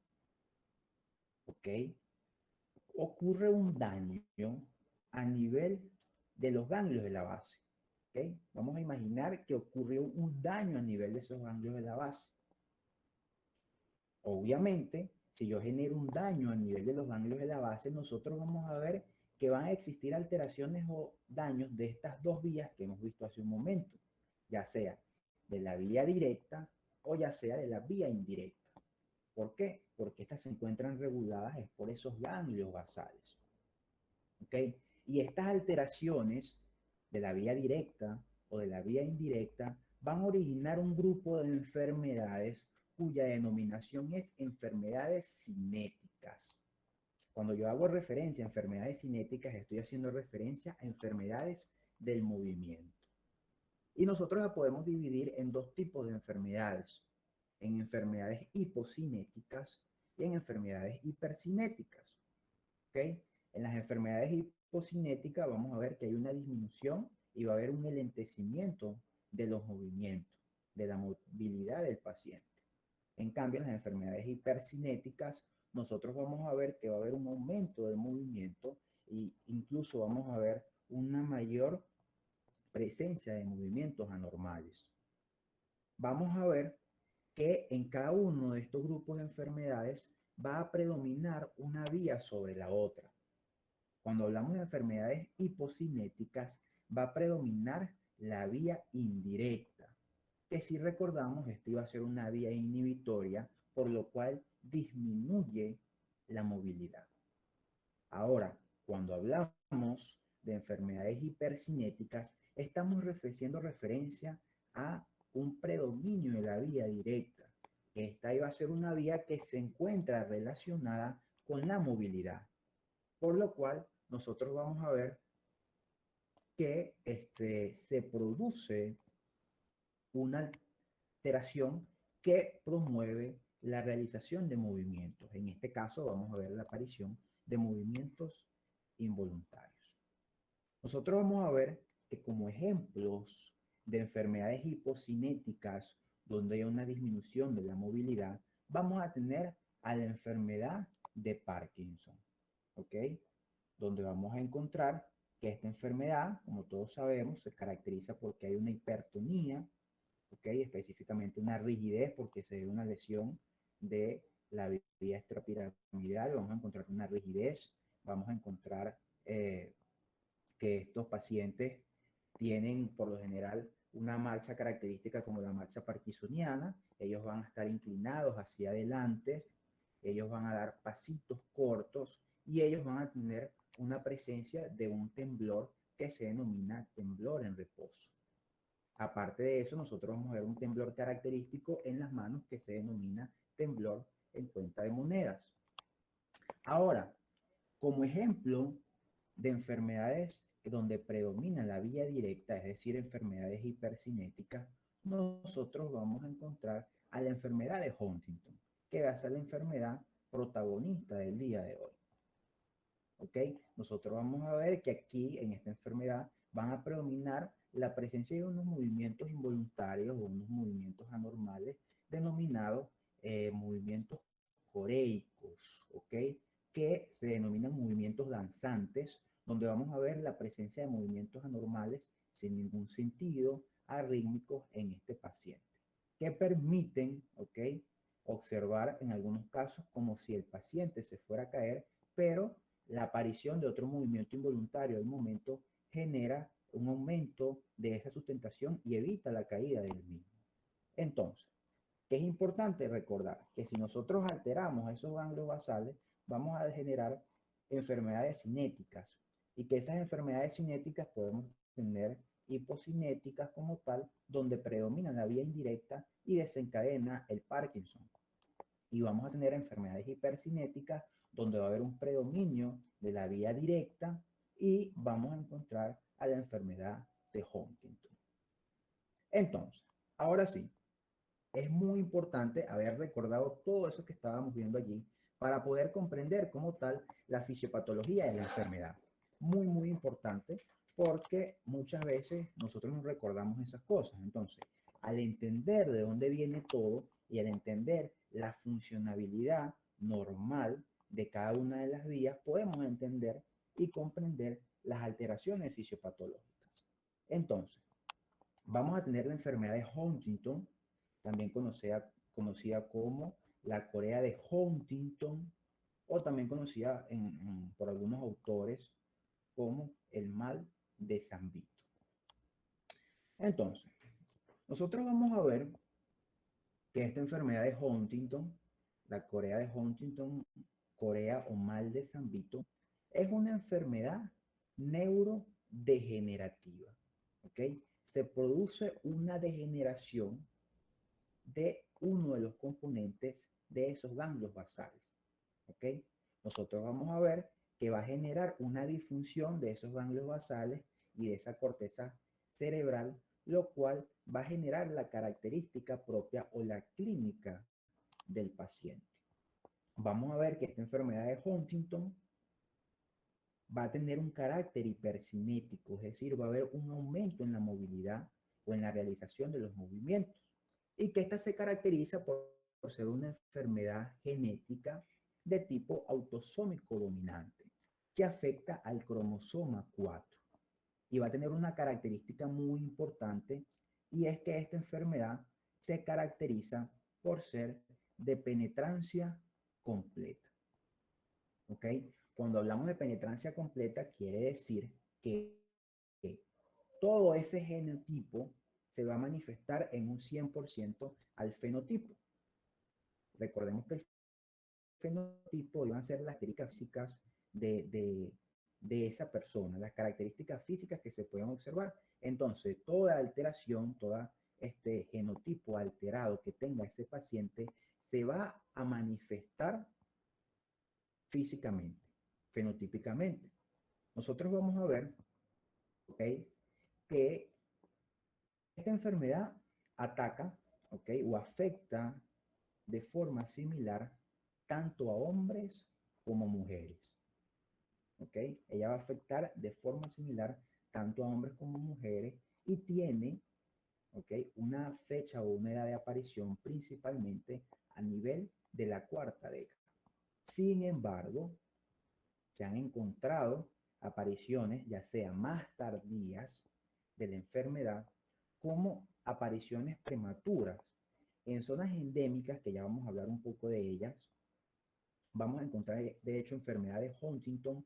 ¿ok? Ocurre un daño a nivel de los ganglios de la base. ¿Ok? Vamos a imaginar que ocurrió un daño a nivel de esos ganglios de la base. Obviamente, si yo genero un daño a nivel de los ganglios de la base, nosotros vamos a ver que van a existir alteraciones o daños de estas dos vías que hemos visto hace un momento, ya sea de la vía directa o ya sea de la vía indirecta. ¿Por qué? Porque estas se encuentran reguladas es por esos ganglios basales. ¿Ok? Y estas alteraciones de la vía directa o de la vía indirecta van a originar un grupo de enfermedades cuya denominación es enfermedades cinéticas. Cuando yo hago referencia a enfermedades cinéticas, estoy haciendo referencia a enfermedades del movimiento. Y nosotros la podemos dividir en dos tipos de enfermedades, en enfermedades hipocinéticas y en enfermedades hipercinéticas. ¿Ok? En las enfermedades hipocinéticas vamos a ver que hay una disminución y va a haber un enlentecimiento de los movimientos, de la movilidad del paciente. En cambio, en las enfermedades hipercinéticas, nosotros vamos a ver que va a haber un aumento del movimiento e incluso vamos a ver una mayor presencia de movimientos anormales. Vamos a ver que en cada uno de estos grupos de enfermedades va a predominar una vía sobre la otra. Cuando hablamos de enfermedades hipocinéticas, va a predominar la vía indirecta, que si recordamos, esto iba a ser una vía inhibitoria, por lo cual disminuye la movilidad. Ahora, cuando hablamos de enfermedades hipercinéticas, estamos haciendo referencia a un predominio de la vía directa. Esta iba a ser una vía que se encuentra relacionada con la movilidad, por lo cual nosotros vamos a ver que se produce una alteración que promueve la realización de movimientos. En este caso vamos a ver la aparición de movimientos involuntarios. Nosotros vamos a ver que como ejemplos de enfermedades hipocinéticas donde hay una disminución de la movilidad, vamos a tener a la enfermedad de Parkinson, ¿ok? Donde vamos a encontrar que esta enfermedad, como todos sabemos, se caracteriza porque hay una hipertonía, ¿ok? Específicamente una rigidez porque se ve una lesión de la vía extrapiramidal, vamos a encontrar una rigidez, vamos a encontrar que estos pacientes tienen por lo general una marcha característica como la marcha parkinsoniana, ellos van a estar inclinados hacia adelante, ellos van a dar pasitos cortos y ellos van a tener una presencia de un temblor que se denomina temblor en reposo. Aparte de eso, nosotros vamos a ver un temblor característico en las manos que se denomina temblor en cuenta de monedas. Ahora, como ejemplo de enfermedades donde predomina la vía directa, es decir, enfermedades hipercinéticas, nosotros vamos a encontrar a la enfermedad de Huntington, que va a ser la enfermedad protagonista del día de hoy. ¿Ok? Nosotros vamos a ver que aquí en esta enfermedad van a predominar la presencia de unos movimientos involuntarios o unos movimientos anormales denominados movimientos coreicos, ¿ok? Que se denominan movimientos danzantes, donde vamos a ver la presencia de movimientos anormales sin ningún sentido, arrítmicos en este paciente, que permiten, ¿ok? Observar en algunos casos como si el paciente se fuera a caer, pero la aparición de otro movimiento involuntario al momento genera un aumento de esa sustentación y evita la caída del mismo. Entonces, ¿qué es importante recordar? Que si nosotros alteramos esos ganglios basales, vamos a generar enfermedades cinéticas y que esas enfermedades cinéticas podemos tener hipocinéticas como tal, donde predomina la vía indirecta y desencadena el Parkinson. Y vamos a tener enfermedades hipercinéticas donde va a haber un predominio de la vía directa y vamos a encontrar a la enfermedad de Huntington. Entonces, ahora sí, es muy importante haber recordado todo eso que estábamos viendo allí para poder comprender como tal la fisiopatología de la enfermedad. Muy, muy importante porque muchas veces nosotros nos recordamos esas cosas. Entonces, al entender de dónde viene todo y al entender la funcionabilidad normal de cada una de las vías, podemos entender y comprender las alteraciones fisiopatológicas. Entonces, vamos a tener la enfermedad de Huntington, también conocida como la Corea de Huntington, o también conocida por algunos autores como el mal de San Vito. Entonces, nosotros vamos a ver que esta enfermedad de Huntington, la Corea de Huntington, Corea o mal de San Vito, es una enfermedad neurodegenerativa. ¿Ok? Se produce una degeneración de uno de los componentes de esos ganglios basales. ¿Ok? nosotros vamos a ver que va a generar una disfunción de esos ganglios basales y de esa corteza cerebral, lo cual va a generar la característica propia o la clínica del paciente. Vamos a ver que esta enfermedad de Huntington va a tener un carácter hipercinético, es decir, va a haber un aumento en la movilidad o en la realización de los movimientos, y que esta se caracteriza por ser una enfermedad genética de tipo autosómico dominante, que afecta al cromosoma 4 y va a tener una característica muy importante, y es que esta enfermedad se caracteriza por ser de penetrancia completa. ¿Ok? Cuando hablamos de penetrancia completa, quiere decir que todo ese genotipo se va a manifestar en un 100% al fenotipo. Recordemos que el fenotipo iban a ser las características físicas de esa persona, las características físicas que se pueden observar. Entonces, toda alteración, todo este genotipo alterado que tenga ese paciente, se va a manifestar físicamente, fenotípicamente. Nosotros vamos a ver, ¿ok?, que esta enfermedad ataca, ¿ok?, o afecta de forma similar tanto a hombres como mujeres. ¿Ok? Ella va a afectar de forma similar tanto a hombres como mujeres y tiene, ¿ok?, una fecha o una edad de aparición principalmente a nivel de la cuarta década. Sin embargo, se han encontrado apariciones, ya sea más tardías de la enfermedad, como apariciones prematuras en zonas endémicas, que ya vamos a hablar un poco de ellas. Vamos a encontrar, de hecho, enfermedad de Huntington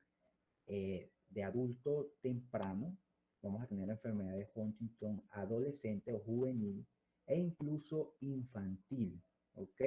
de adulto temprano. Vamos a tener enfermedad de Huntington adolescente o juvenil e incluso infantil, ¿ok?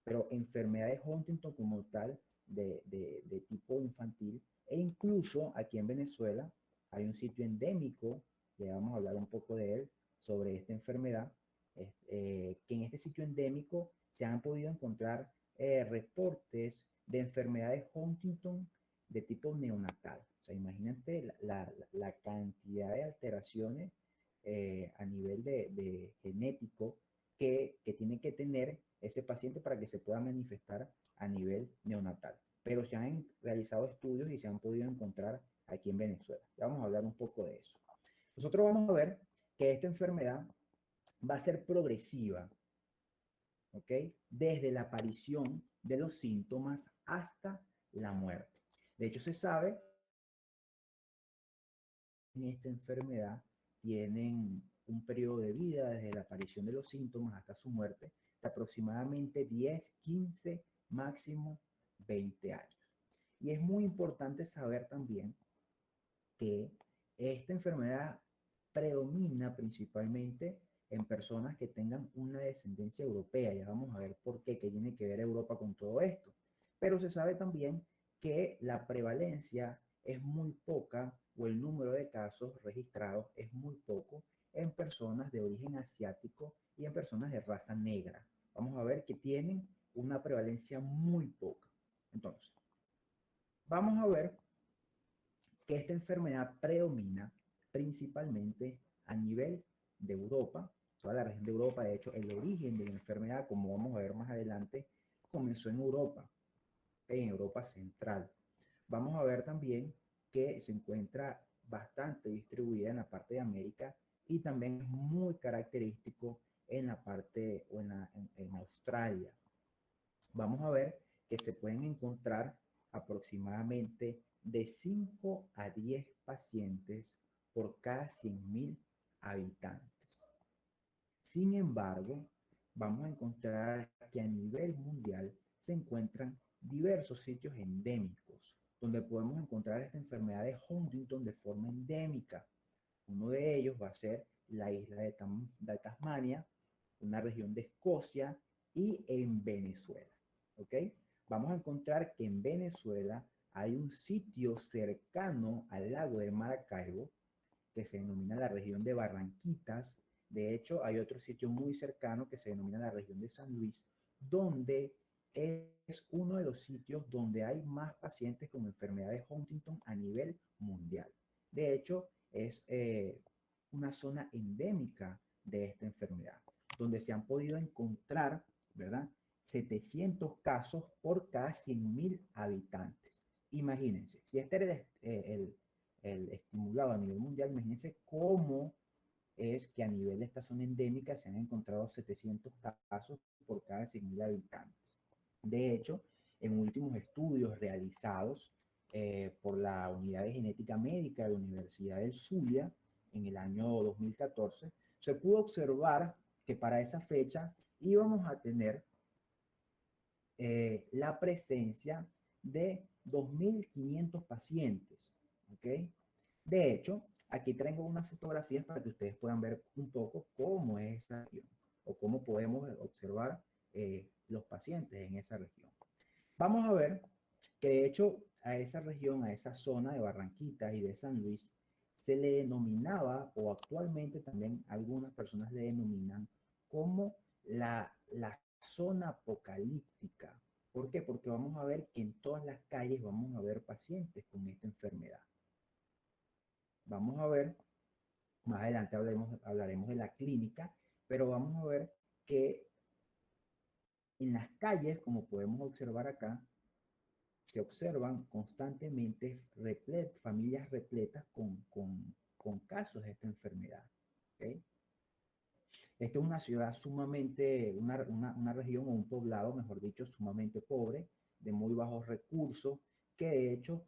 Pero enfermedad de Huntington como tal, de tipo infantil, e incluso aquí en Venezuela hay un sitio endémico, que vamos a hablar un poco de él, sobre esta enfermedad, que en este sitio endémico se han podido encontrar reportes de enfermedades Huntington de tipo neonatal. O sea, imagínate la cantidad de alteraciones a nivel de genético que tiene que tener ese paciente para que se pueda manifestar a nivel neonatal. Pero se han realizado estudios y se han podido encontrar aquí en Venezuela. Ya vamos a hablar un poco de eso. Nosotros vamos a ver que esta enfermedad va a ser progresiva, ¿ok?, desde la aparición de los síntomas hasta la muerte. De hecho, se sabe que esta enfermedad tienen un periodo de vida desde la aparición de los síntomas hasta su muerte de aproximadamente 10, 15, máximo 20 años. Y es muy importante saber también que esta enfermedad predomina principalmente en personas que tengan una descendencia europea. Ya vamos a ver por qué, qué tiene que ver Europa con todo esto. Pero se sabe también que la prevalencia es muy poca, o el número de casos registrados es muy poco en personas de origen asiático y en personas de raza negra. Vamos a ver que tienen una prevalencia muy poca. Entonces, vamos a ver que esta enfermedad predomina principalmente a nivel de Europa, toda la región de Europa. De hecho, el origen de la enfermedad, como vamos a ver más adelante, comenzó en Europa Central. Vamos a ver también que se encuentra bastante distribuida en la parte de América y también es muy característico en la parte o en Australia. Vamos a ver que se pueden encontrar aproximadamente de 5 a 10 pacientes por cada 100.000 habitantes. Sin embargo, vamos a encontrar que a nivel mundial se encuentran diversos sitios endémicos donde podemos encontrar esta enfermedad de Huntington de forma endémica. Uno de ellos va a ser la isla de Tasmania, una región de Escocia y en Venezuela. ¿Ok? Vamos a encontrar que en Venezuela hay un sitio cercano al lago de Maracaibo que se denomina la región de Barranquitas. De hecho, hay otro sitio muy cercano que se denomina la región de San Luis, donde es uno de los sitios donde hay más pacientes con enfermedad de Huntington a nivel mundial. De hecho, es una zona endémica de esta enfermedad, donde se han podido encontrar, ¿verdad? 700 casos por cada 100.000 habitantes. Imagínense, si este era el estimulado a nivel mundial, imagínense cómo es que a nivel de esta zona endémica se han encontrado 700 casos por cada 100.000 habitantes. De hecho, en últimos estudios realizados por la Unidad de Genética Médica de la Universidad del Zulia en el año 2014, se pudo observar que para esa fecha íbamos a tener la presencia de 2.500 pacientes. ¿Ok? De hecho, aquí traigo unas fotografías para que ustedes puedan ver un poco cómo es esa región o cómo podemos observar los pacientes en esa región. Vamos a ver que de hecho a esa región, a esa zona de Barranquitas y de San Luis, se le denominaba, o actualmente también algunas personas le denominan, como la zona apocalíptica. ¿Por qué? Porque vamos a ver que en todas las calles vamos a ver pacientes con esta enfermedad. Vamos a ver, más adelante hablaremos de la clínica, pero vamos a ver que en las calles, como podemos observar acá, se observan constantemente familias repletas con casos de esta enfermedad. ¿Okay? Esta es una ciudad sumamente, una región o un poblado, mejor dicho, sumamente pobre, de muy bajos recursos, que de hecho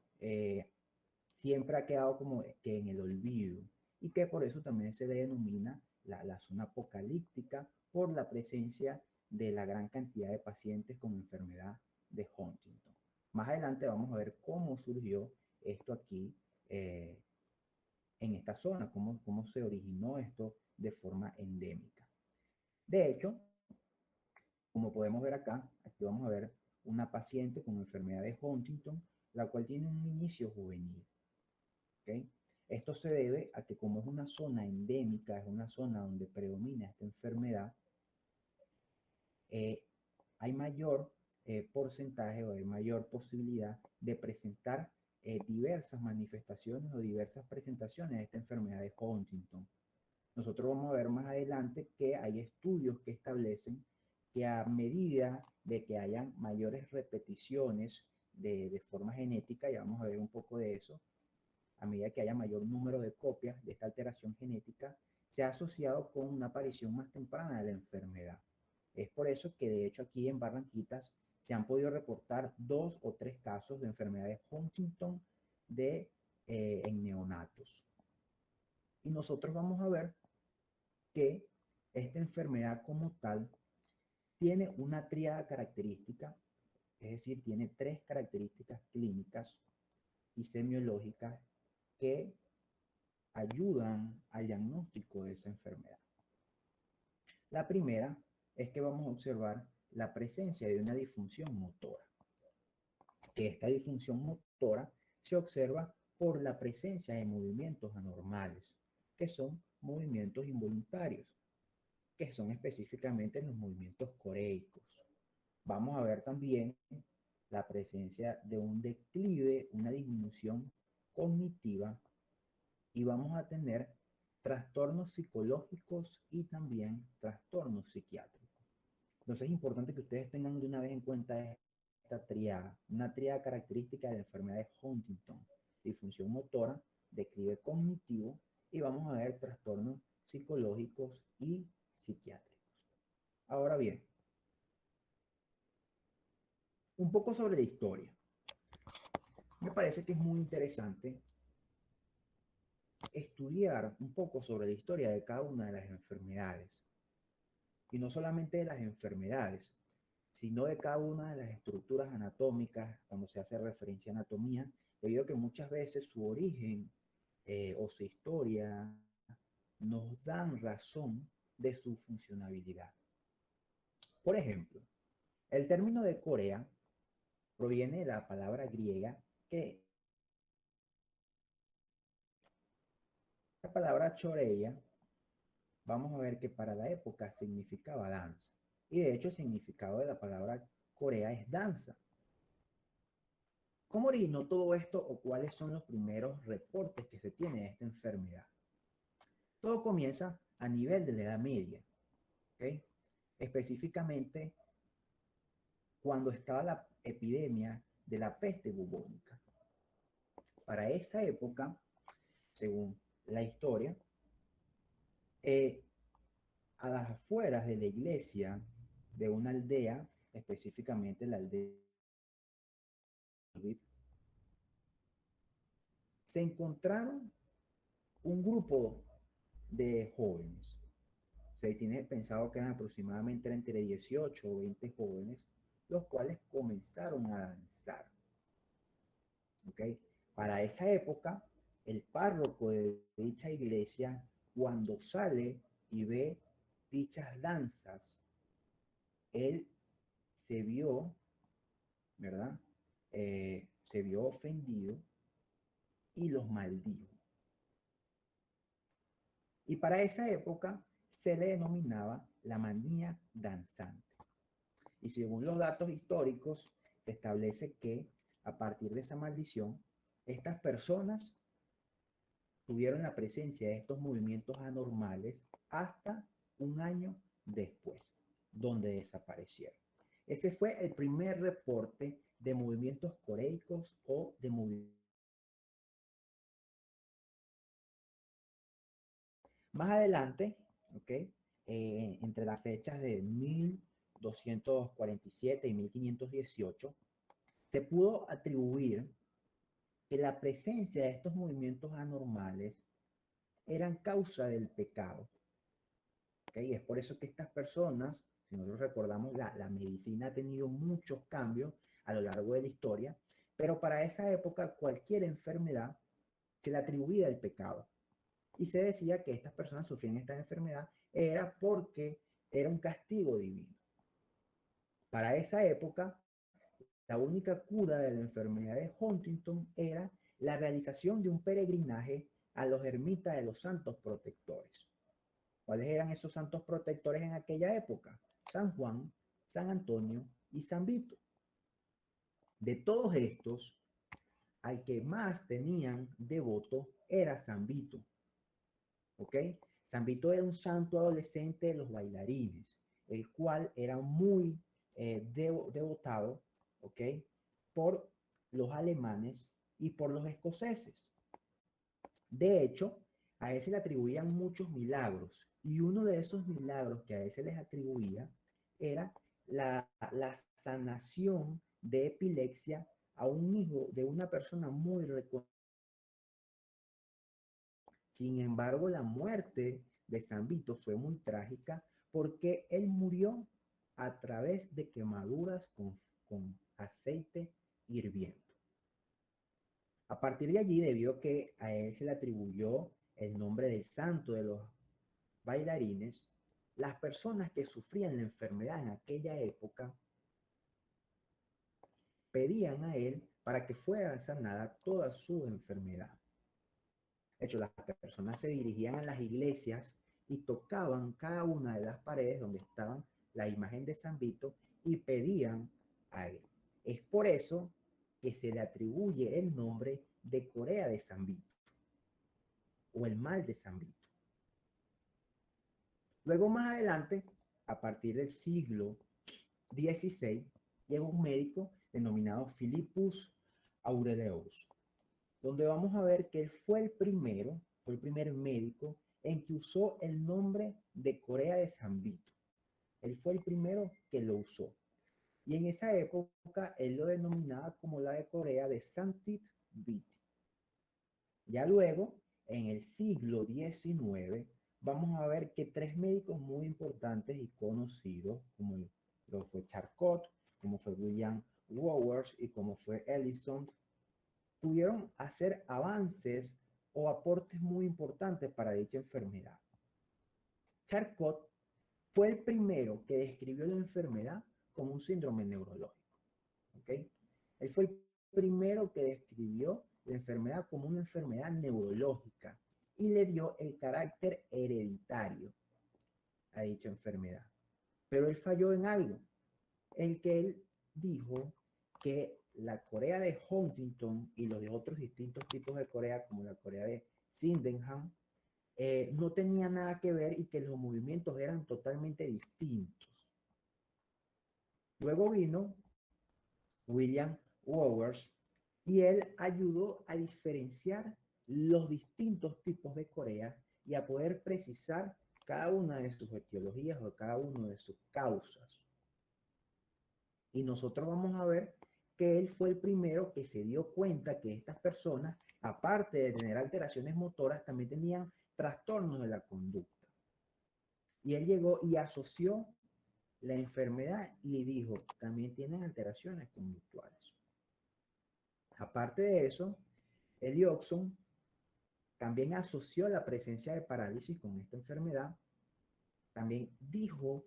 siempre ha quedado como que en el olvido y que por eso también se le denomina la zona apocalíptica por la presencia de la gran cantidad de pacientes con enfermedad de Huntington. Más adelante vamos a ver cómo surgió esto aquí eh, en esta zona, cómo se originó esto de forma endémica. De hecho, como podemos ver acá, aquí vamos a ver una paciente con enfermedad de Huntington, la cual tiene un inicio juvenil. ¿Okay? Esto se debe a que como es una zona endémica, es una zona donde predomina esta enfermedad, eh, hay mayor porcentaje o hay mayor posibilidad de presentar diversas manifestaciones o diversas presentaciones de esta enfermedad de Huntington. Nosotros vamos a ver más adelante que hay estudios que establecen que a medida de que hayan mayores repeticiones de forma genética, y vamos a ver un poco de eso, a medida que haya mayor número de copias de esta alteración genética, se ha asociado con una aparición más temprana de la enfermedad. Es por eso que de hecho aquí en Barranquitas se han podido reportar 2 o 3 casos de enfermedad de Huntington en neonatos. Y nosotros vamos a ver que esta enfermedad como tal tiene una tríada característica, es decir, tiene 3 características clínicas y semiológicas que ayudan al diagnóstico de esa enfermedad. La primera es que vamos a observar la presencia de una disfunción motora. Que esta disfunción motora se observa por la presencia de movimientos anormales, que son movimientos involuntarios, que son específicamente los movimientos coreicos. Vamos a ver también la presencia de un declive, una disminución cognitiva, y vamos a tener trastornos psicológicos y también trastornos psiquiátricos. Entonces es importante que ustedes tengan de una vez en cuenta esta triada, una triada característica de la enfermedad de Huntington: disfunción motora, declive cognitivo, y vamos a ver trastornos psicológicos y psiquiátricos. Ahora bien, un poco sobre la historia. Me parece que es muy interesante estudiar un poco sobre la historia de cada una de las enfermedades. Y no solamente de las enfermedades, sino de cada una de las estructuras anatómicas cuando se hace referencia a anatomía, debido a que muchas veces su origen o su historia nos dan razón de su funcionabilidad. Por ejemplo, el término de Corea proviene de la palabra griega que la palabra choreia, vamos a ver que para la época significaba danza. Y de hecho el significado de la palabra Corea es danza. ¿Cómo originó todo esto o cuáles son los primeros reportes que se tienen de esta enfermedad? Todo comienza a nivel de la Edad Media, ¿ok? Específicamente cuando estaba la epidemia de la peste bubónica. Para esa época, según la historia, eh, a las afueras de la iglesia de una aldea, específicamente la aldea, se encontraron un grupo de jóvenes. Se tiene pensado que eran aproximadamente entre 18 o 20 jóvenes, los cuales comenzaron a danzar. ¿Okay? Para esa época, el párroco de dicha iglesia, cuando sale y ve dichas danzas, él se vio, ¿verdad? Se vio ofendido y los maldijo. Y para esa época se le denominaba la manía danzante. Y según los datos históricos, se establece que a partir de esa maldición, estas personas tuvieron la presencia de estos movimientos anormales hasta un año después, donde desaparecieron. Ese fue el primer reporte de movimientos coreicos o de movimientos. Más adelante, ¿okay? Entre las fechas de 1247 y 1518, se pudo atribuir que la presencia de estos movimientos anormales eran causa del pecado. ¿Okay? Es por eso que estas personas, si nosotros recordamos, la medicina ha tenido muchos cambios a lo largo de la historia, pero para esa época cualquier enfermedad se le atribuía el pecado. Y se decía que estas personas sufrían esta enfermedad era porque era un castigo divino. Para esa época, la única cura de la enfermedad de Huntington era la realización de un peregrinaje a los ermitas de los santos protectores. ¿Cuáles eran esos santos protectores en aquella época? San Juan, San Antonio y San Vito. De todos estos, al que más tenían devoto era San Vito. ¿Ok? San Vito era un santo adolescente de los bailarines, el cual era muy devotado, ¿ok? Por los alemanes y por los escoceses. De hecho, a él se le atribuían muchos milagros y uno de esos milagros que a él se les atribuía era la sanación de epilepsia a un hijo de una persona muy reconocida. Sin embargo, la muerte de San Vito fue muy trágica porque él murió a través de quemaduras con aceite hirviendo. A partir de allí, debido a que a él se le atribuyó el nombre del santo de los bailarines, las personas que sufrían la enfermedad en aquella época pedían a él para que fuera sanada toda su enfermedad. De hecho, las personas se dirigían a las iglesias y tocaban cada una de las paredes donde estaban la imagen de San Vito y pedían a él. Es por eso que se le atribuye el nombre de Corea de San Vito o el mal de San Vito. Luego más adelante, a partir del siglo XVI, llegó un médico denominado Philippus Aurelius, donde vamos a ver que él fue el primer médico en que usó el nombre de Corea de San Vito. Él fue el primero que lo usó. Y en esa época él lo denominaba como la de Corea de Santit Viti. Ya luego, en el siglo XIX, vamos a ver que tres médicos muy importantes y conocidos, como lo fue Charcot, como fue William Wowers y como fue Ellison, pudieron hacer avances o aportes muy importantes para dicha enfermedad. Charcot fue el primero que describió la enfermedad como un síndrome neurológico. ¿Okay? Él fue el primero que describió la enfermedad como una enfermedad neurológica y le dio el carácter hereditario a dicha enfermedad. Pero él falló en algo, en que él dijo que la Corea de Huntington y los de otros distintos tipos de Corea, como la Corea de Sydenham, no tenía nada que ver y que los movimientos eran totalmente distintos. Luego vino William Wowers y él ayudó a diferenciar los distintos tipos de Corea y a poder precisar cada una de sus etiologías o cada una de sus causas. Y nosotros vamos a ver que él fue el primero que se dio cuenta que estas personas, aparte de tener alteraciones motoras, también tenían trastornos de la conducta. Y él llegó y asoció la enfermedad y dijo, también tienen alteraciones conductuales. Aparte de eso, Eliotson también asoció la presencia de parálisis con esta enfermedad. También dijo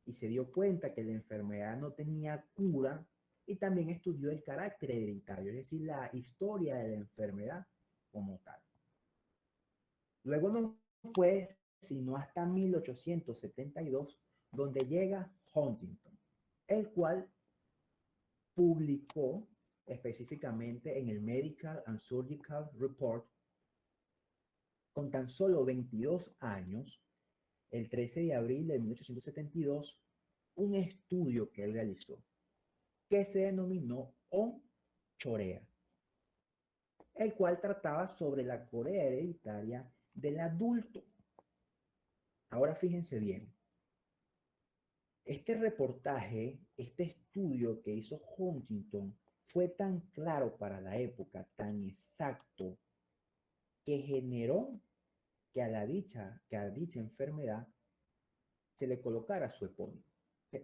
y se dio cuenta que la enfermedad no tenía cura y también estudió el carácter hereditario, es decir, la historia de la enfermedad como tal. Luego no fue sino hasta 1872 donde llega Huntington, el cual publicó específicamente en el Medical and Surgical Report con tan solo 22 años, el 13 de abril de 1872, un estudio que él realizó que se denominó On-Chorea, el cual trataba sobre la Corea hereditaria del adulto. Ahora fíjense bien, este reportaje, este estudio que hizo Huntington fue tan claro para la época, tan exacto, que generó que a dicha enfermedad se le colocara su epónimo.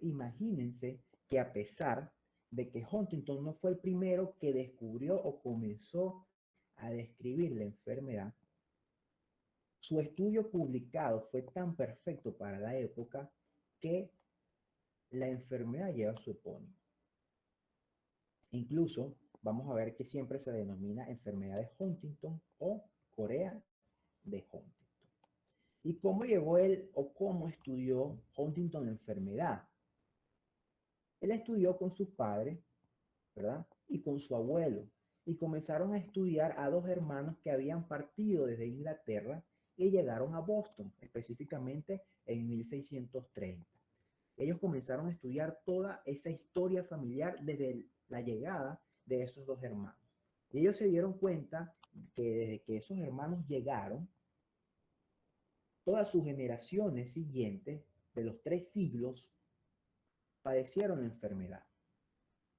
Imagínense que a pesar de que Huntington no fue el primero que descubrió o comenzó a describir la enfermedad, su estudio publicado fue tan perfecto para la época que la enfermedad lleva su epónimo. Incluso vamos a ver que siempre se denomina enfermedad de Huntington o Corea de Huntington. ¿Y cómo llegó él o cómo estudió Huntington la enfermedad? Él estudió con su padre, ¿verdad? Y con su abuelo. Y comenzaron a estudiar a dos hermanos que habían partido desde Inglaterra y llegaron a Boston, específicamente en 1630. Ellos comenzaron a estudiar toda esa historia familiar desde la llegada de esos dos hermanos. Y ellos se dieron cuenta que desde que esos hermanos llegaron, todas sus generaciones siguientes, de los 3 siglos, padecieron la enfermedad.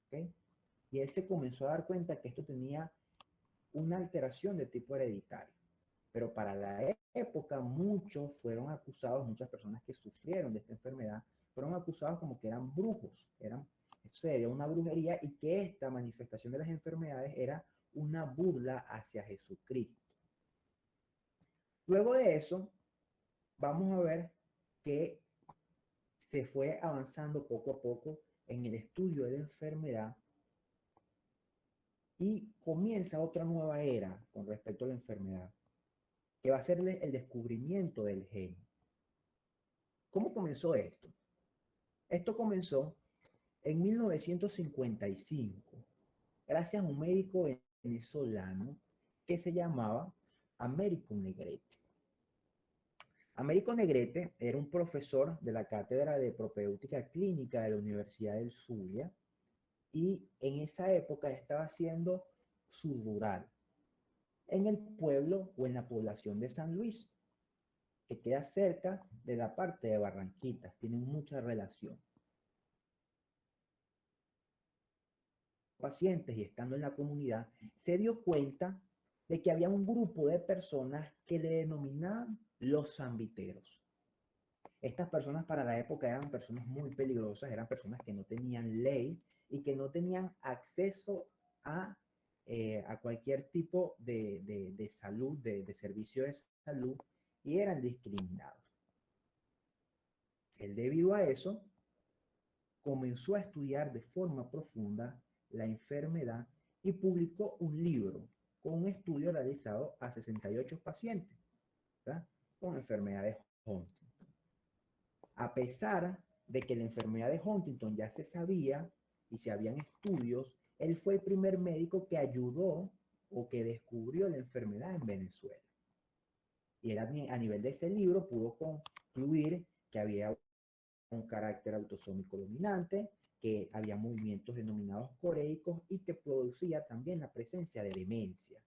¿Okay? Y él se comenzó a dar cuenta que esto tenía una alteración de tipo hereditario. Pero para la época muchos fueron acusados, muchas personas que sufrieron de esta enfermedad, fueron acusados como que eran brujos, esto sería una brujería y que esta manifestación de las enfermedades era una burla hacia Jesucristo. Luego de eso, vamos a ver que se fue avanzando poco a poco en el estudio de la enfermedad y comienza otra nueva era con respecto a la enfermedad, que va a ser el descubrimiento del gen. ¿Cómo comenzó esto? Esto comenzó en 1955, gracias a un médico venezolano que se llamaba Américo Negrete. Américo Negrete era un profesor de la Cátedra de Propedéutica Clínica de la Universidad del Zulia y en esa época estaba haciendo su rural en el pueblo o en la población de San Luis, que queda cerca de la parte de Barranquitas, tienen mucha relación. Pacientes y estando en la comunidad, se dio cuenta de que había un grupo de personas que le denominaban los zambiteros. Estas personas para la época eran personas muy peligrosas, eran personas que no tenían ley y que no tenían acceso a cualquier tipo de salud, de servicio de salud, y eran discriminados. Él, debido a eso, comenzó a estudiar de forma profunda la enfermedad y publicó un libro con un estudio realizado a 68 pacientes, ¿verdad?, con enfermedad de Huntington. A pesar de que la enfermedad de Huntington ya se sabía, y si habían estudios, él fue el primer médico que ayudó o que descubrió la enfermedad en Venezuela. Y él a nivel de ese libro pudo concluir que había un carácter autosómico dominante, que había movimientos denominados coreicos y que producía también la presencia de demencia.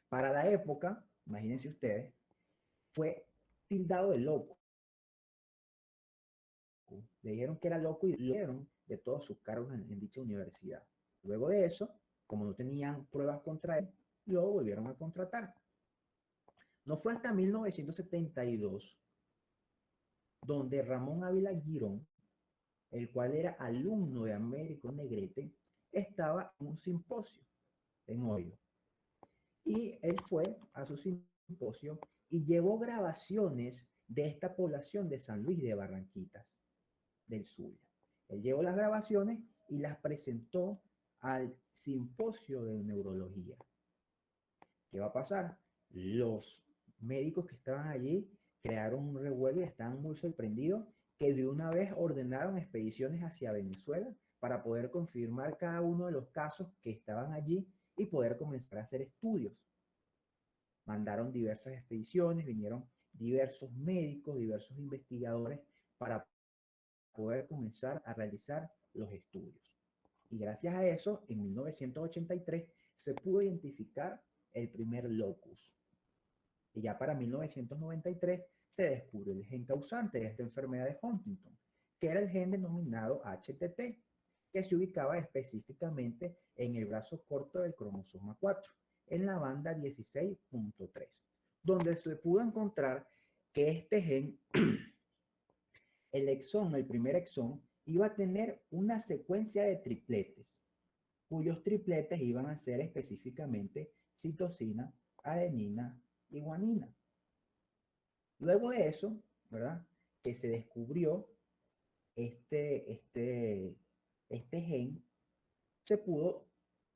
Para la época, imagínense ustedes, fue tildado de loco. Le dijeron que era loco y lo dieron de todos sus cargos en dicha universidad. Luego de eso, como no tenían pruebas contra él, lo volvieron a contratar. No fue hasta 1972 donde Ramón Ávila Girón, el cual era alumno de Américo Negrete, estaba en un simposio en Hoyo. Y él fue a su simposio y llevó grabaciones de esta población de San Luis de Barranquitas, del Zulia. Él llevó las grabaciones y las presentó al simposio de neurología. ¿Qué va a pasar? Los médicos que estaban allí crearon un revuelo y estaban muy sorprendidos que de una vez ordenaron expediciones hacia Venezuela para poder confirmar cada uno de los casos que estaban allí y poder comenzar a hacer estudios. Mandaron diversas expediciones, vinieron diversos médicos, diversos investigadores para poder comenzar a realizar los estudios. Y gracias a eso, en 1983 se pudo identificar el primer locus. Y ya para 1993 se descubrió el gen causante de esta enfermedad de Huntington, que era el gen denominado HTT, que se ubicaba específicamente en el brazo corto del cromosoma 4, en la banda 16.3, donde se pudo encontrar que este gen, el primer exón, iba a tener una secuencia de tripletes, cuyos tripletes iban a ser específicamente citosina, adenina y guanina. Luego de eso, ¿verdad? Que se descubrió este gen, se pudo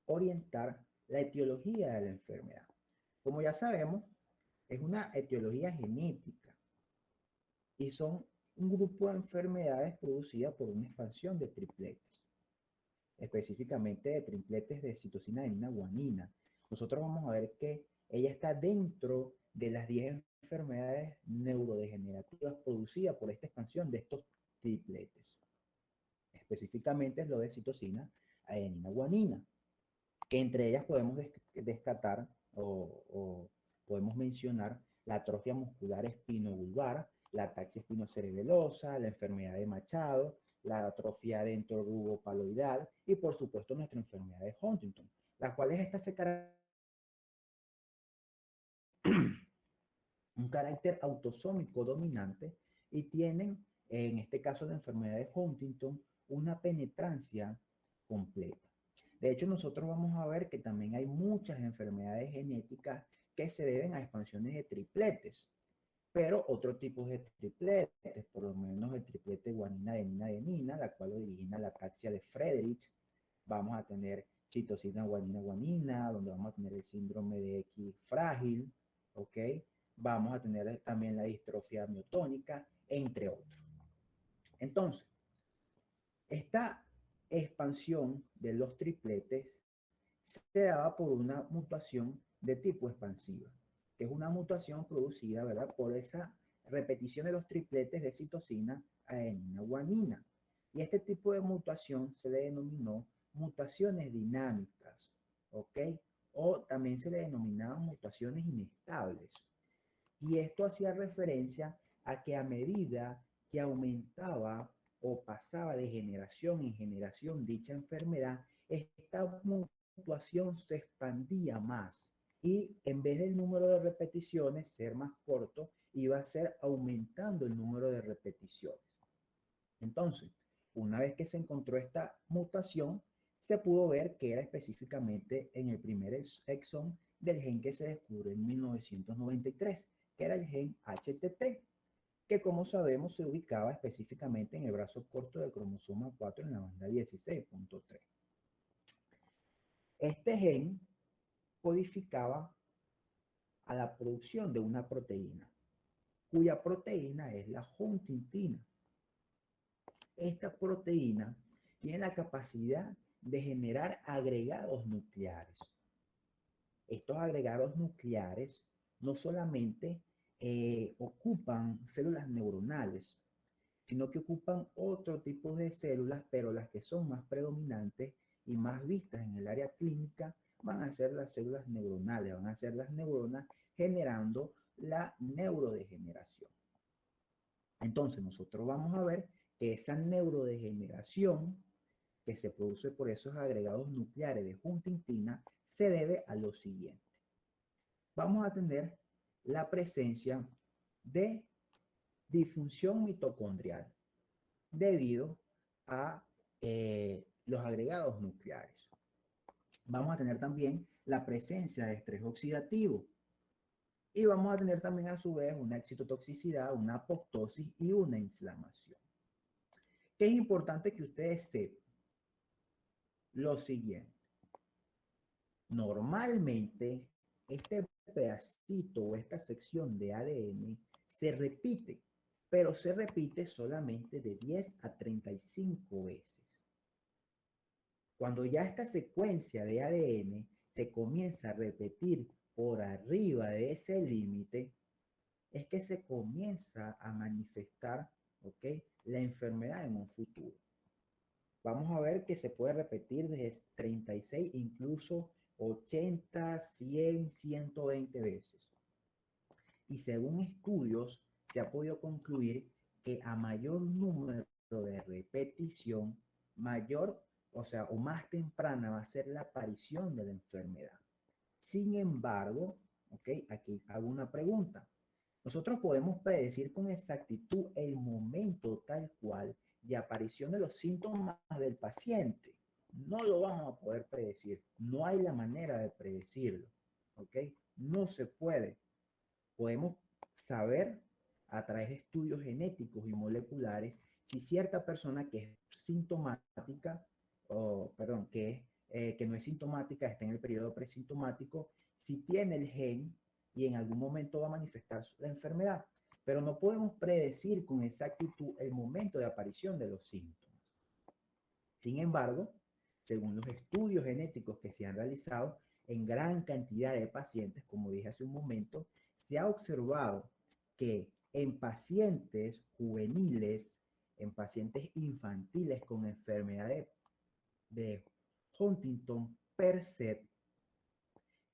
orientar la etiología de la enfermedad. Como ya sabemos, es una etiología genética y son un grupo de enfermedades producidas por una expansión de tripletes, específicamente de tripletes de citosina, adenina, guanina. Nosotros vamos a ver que ella está dentro de las 10 enfermedades neurodegenerativas producidas por esta expansión de estos tripletes. Específicamente es lo de citosina, adenina, guanina, que entre ellas podemos descartar o podemos mencionar la atrofia muscular espinobulbar, la ataxia espinocerebelosa, la enfermedad de Machado, la atrofia dentorubopaloidal y por supuesto nuestra enfermedad de Huntington, las cuales estas se caracterizan un carácter autosómico dominante y tienen, en este caso de enfermedad de Huntington, una penetrancia completa. De hecho, nosotros vamos a ver que también hay muchas enfermedades genéticas que se deben a expansiones de tripletes, pero otros tipos de tripletes, por lo menos el triplete guanina, adenina, adenina, la cual origina la ataxia de Friedreich. Vamos a tener citosina, guanina, guanina, donde vamos a tener el síndrome de X frágil, ¿ok? Vamos a tener también la distrofia miotónica, entre otros. Entonces, esta expansión de los tripletes se daba por una mutación de tipo expansiva, que es una mutación producida, ¿verdad?, por esa repetición de los tripletes de citosina, adenina, guanina. Y este tipo de mutación se le denominó mutaciones dinámicas, ¿ok? O también se le denominaban mutaciones inestables. Y esto hacía referencia a que a medida que aumentaba o pasaba de generación en generación dicha enfermedad, esta mutación se expandía más y en vez del número de repeticiones ser más corto, iba a ser aumentando el número de repeticiones. Entonces, una vez que se encontró esta mutación, se pudo ver que era específicamente en el primer exón del gen que se descubrió en 1993, que era el gen HTT, que como sabemos se ubicaba específicamente en el brazo corto del cromosoma 4 en la banda 16.3. Este gen codificaba a la producción de una proteína, cuya proteína es la huntingtina. Esta proteína tiene la capacidad de generar agregados nucleares. Estos agregados nucleares no solamente ocupan células neuronales, sino que ocupan otro tipo de células, pero las que son más predominantes y más vistas en el área clínica van a ser las células neuronales, van a ser las neuronas generando la neurodegeneración. Entonces nosotros vamos a ver que esa neurodegeneración que se produce por esos agregados nucleares de huntingtina se debe a lo siguiente. Vamos a tener la presencia de disfunción mitocondrial debido a los agregados nucleares. Vamos a tener también la presencia de estrés oxidativo y vamos a tener también a su vez una excitotoxicidad, una apoptosis y una inflamación. Es importante que ustedes sepan lo siguiente. Normalmente este pedacito o esta sección de ADN se repite, pero se repite solamente de 10 a 35 veces. Cuando ya esta secuencia de ADN se comienza a repetir por arriba de ese límite, es que se comienza a manifestar, ¿ok?, la enfermedad en un futuro. Vamos a ver que se puede repetir desde 36, incluso 80, 100, 120 veces. Y según estudios, se ha podido concluir que a mayor número de repetición, mayor, o más temprana va a ser la aparición de la enfermedad. Sin embargo, ¿ok?, aquí hago una pregunta. Nosotros podemos predecir con exactitud el momento tal cual de aparición de los síntomas del paciente. No lo vamos a poder predecir. No hay la manera de predecirlo. ¿Ok? No se puede. Podemos saber a través de estudios genéticos y moleculares si cierta persona que es sintomática, que no es sintomática, está en el periodo presintomático, si tiene el gen y en algún momento va a manifestar la enfermedad. Pero no podemos predecir con exactitud el momento de aparición de los síntomas. Sin embargo, según los estudios genéticos que se han realizado en gran cantidad de pacientes, como dije hace un momento, se ha observado que en pacientes juveniles, en pacientes infantiles con enfermedad de Huntington per se,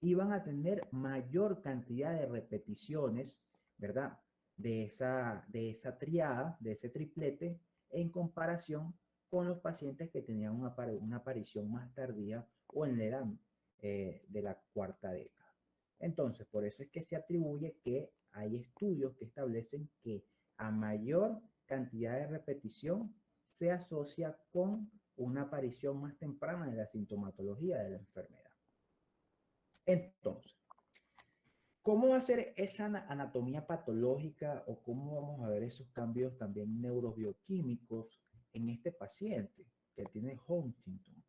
iban a tener mayor cantidad de repeticiones, ¿verdad?, de esa triada, de ese triplete, en comparación con los pacientes que tenían una aparición más tardía o en la edad de la cuarta década. Entonces, por eso es que se atribuye que hay estudios que establecen que a mayor cantidad de repetición se asocia con una aparición más temprana de la sintomatología de la enfermedad. Entonces, ¿cómo va a ser esa anatomía patológica o cómo vamos a ver esos cambios también neurobioquímicos en este paciente que tiene Huntington?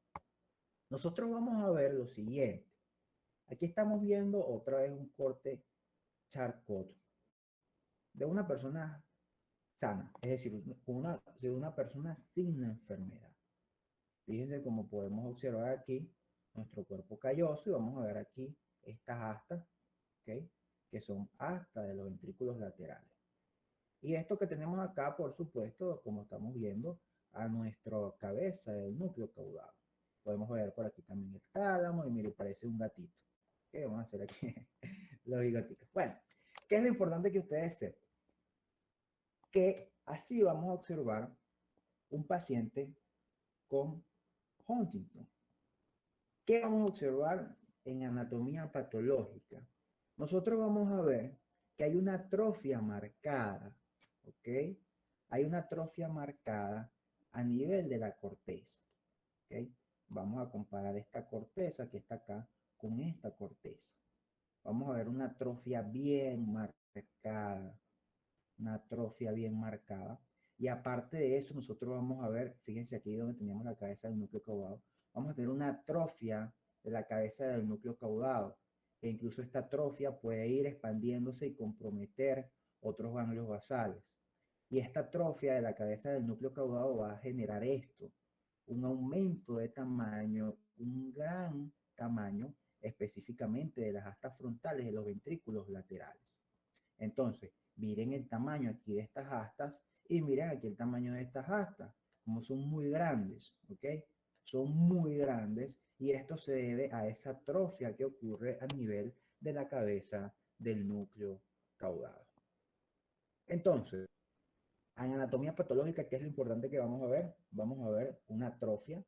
Nosotros vamos a ver lo siguiente. Aquí estamos viendo otra vez un corte Charcot de una persona sana, es decir, de una persona sin enfermedad. Fíjense cómo podemos observar aquí nuestro cuerpo calloso y vamos a ver aquí estas astas, ¿ok?, que son astas de los ventrículos laterales. Y esto que tenemos acá, por supuesto, como estamos viendo, a nuestra cabeza del núcleo caudado. Podemos ver por aquí también el tálamo y mire, parece un gatito. ¿Qué vamos a hacer aquí? Los bigotitos. Bueno, ¿qué es lo importante que ustedes sepan? Que así vamos a observar un paciente con Huntington. ¿Qué vamos a observar en anatomía patológica? Nosotros vamos a ver que hay una atrofia marcada, ¿ok? Hay una atrofia marcada a nivel de la corteza, ¿ok? Vamos a comparar esta corteza que está acá con esta corteza. Vamos a ver una atrofia bien marcada, una atrofia bien marcada. Y aparte de eso, nosotros vamos a ver, fíjense aquí donde teníamos la cabeza del núcleo caudado, vamos a tener una atrofia de la cabeza del núcleo caudado. E incluso esta atrofia puede ir expandiéndose y comprometer otros ganglios basales. Y esta atrofia de la cabeza del núcleo caudado va a generar esto. un aumento de tamaño, un gran tamaño específicamente de las astas frontales de los ventrículos laterales. Entonces, miren el tamaño aquí de estas astas y miren aquí el tamaño de estas astas, como son muy grandes, ¿ok? Son muy grandes y esto se debe a esa atrofia que ocurre a nivel de la cabeza del núcleo caudado. Entonces, en anatomía patológica, ¿qué es lo importante que vamos a ver? Vamos a ver una atrofia,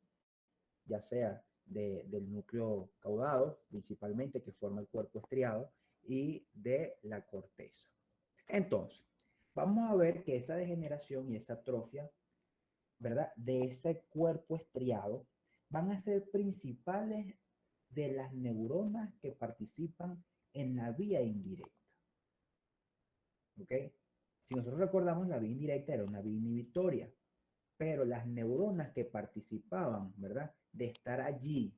ya sea del núcleo caudado, principalmente, que forma el cuerpo estriado, y de la corteza. Entonces, vamos a ver que esa degeneración y esa atrofia, ¿verdad? De ese cuerpo estriado van a ser principales de las neuronas que participan en la vía indirecta. ¿Ok? Si nosotros recordamos, la vía indirecta era una vía inhibitoria, pero las neuronas que participaban, ¿verdad? De estar allí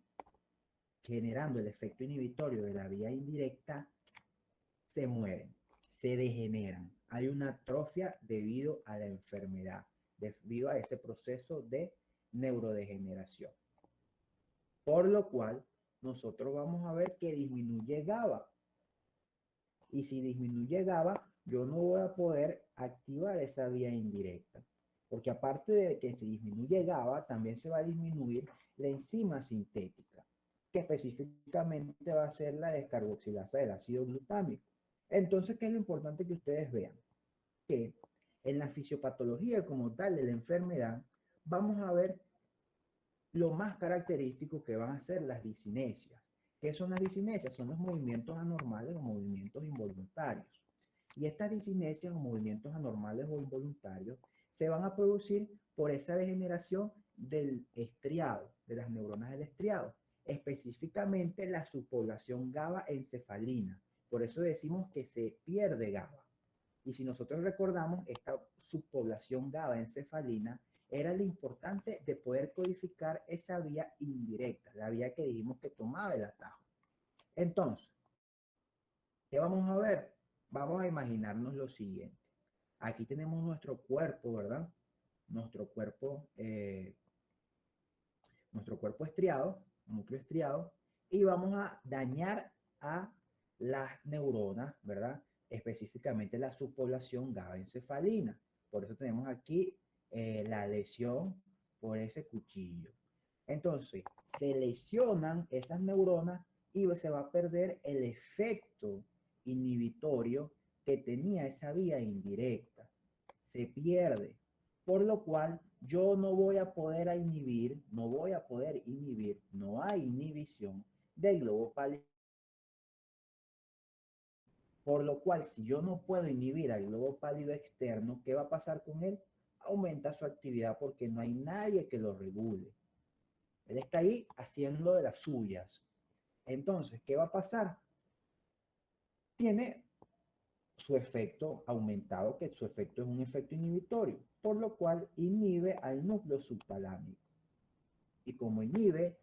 generando el efecto inhibitorio de la vía indirecta, se mueren, se degeneran. Hay una atrofia debido a la enfermedad, debido a ese proceso de neurodegeneración. Por lo cual, nosotros vamos a ver que disminuye GABA. Y si disminuye GABA, yo no voy a poder activar esa vía indirecta. Porque aparte de que si disminuye GABA, también se va a disminuir la enzima sintética, que específicamente va a ser la descarboxilasa del ácido glutámico. Entonces, ¿qué es lo importante que ustedes vean? Que en la fisiopatología como tal de la enfermedad, vamos a ver lo más característico que van a ser las discinesias. ¿Qué son las discinesias? Son los movimientos anormales o movimientos involuntarios. Y estas discinesias o movimientos anormales o involuntarios se van a producir por esa degeneración del estriado, de las neuronas del estriado, específicamente la subpoblación GABA encefalina. Por eso decimos que se pierde GABA. Y si nosotros recordamos, esta subpoblación GABA encefalina era lo importante de poder codificar esa vía indirecta, la vía que dijimos que tomaba el atajo. Entonces, ¿qué vamos a ver? Vamos a imaginarnos lo siguiente. Aquí tenemos nuestro cuerpo, ¿verdad? Nuestro cuerpo, nuestro cuerpo estriado, núcleo estriado, y vamos a dañar a las neuronas, ¿verdad? Específicamente la subpoblación GABA encefalina. Por eso tenemos aquí la lesión por ese cuchillo. Entonces, se lesionan esas neuronas y se va a perder el efecto inhibitorio que tenía esa vía indirecta. Se pierde, por lo cual yo no voy a poder inhibir, no hay inhibición del globo pálido. Por lo cual, si yo no puedo inhibir al globo pálido externo, ¿qué va a pasar con él? Aumenta su actividad porque no hay nadie que lo regule. Él está ahí haciendo de las suyas. Entonces, ¿qué va a pasar? Tiene su efecto aumentado, que su efecto es un efecto inhibitorio, por lo cual inhibe al núcleo subtalámico. Y como inhibe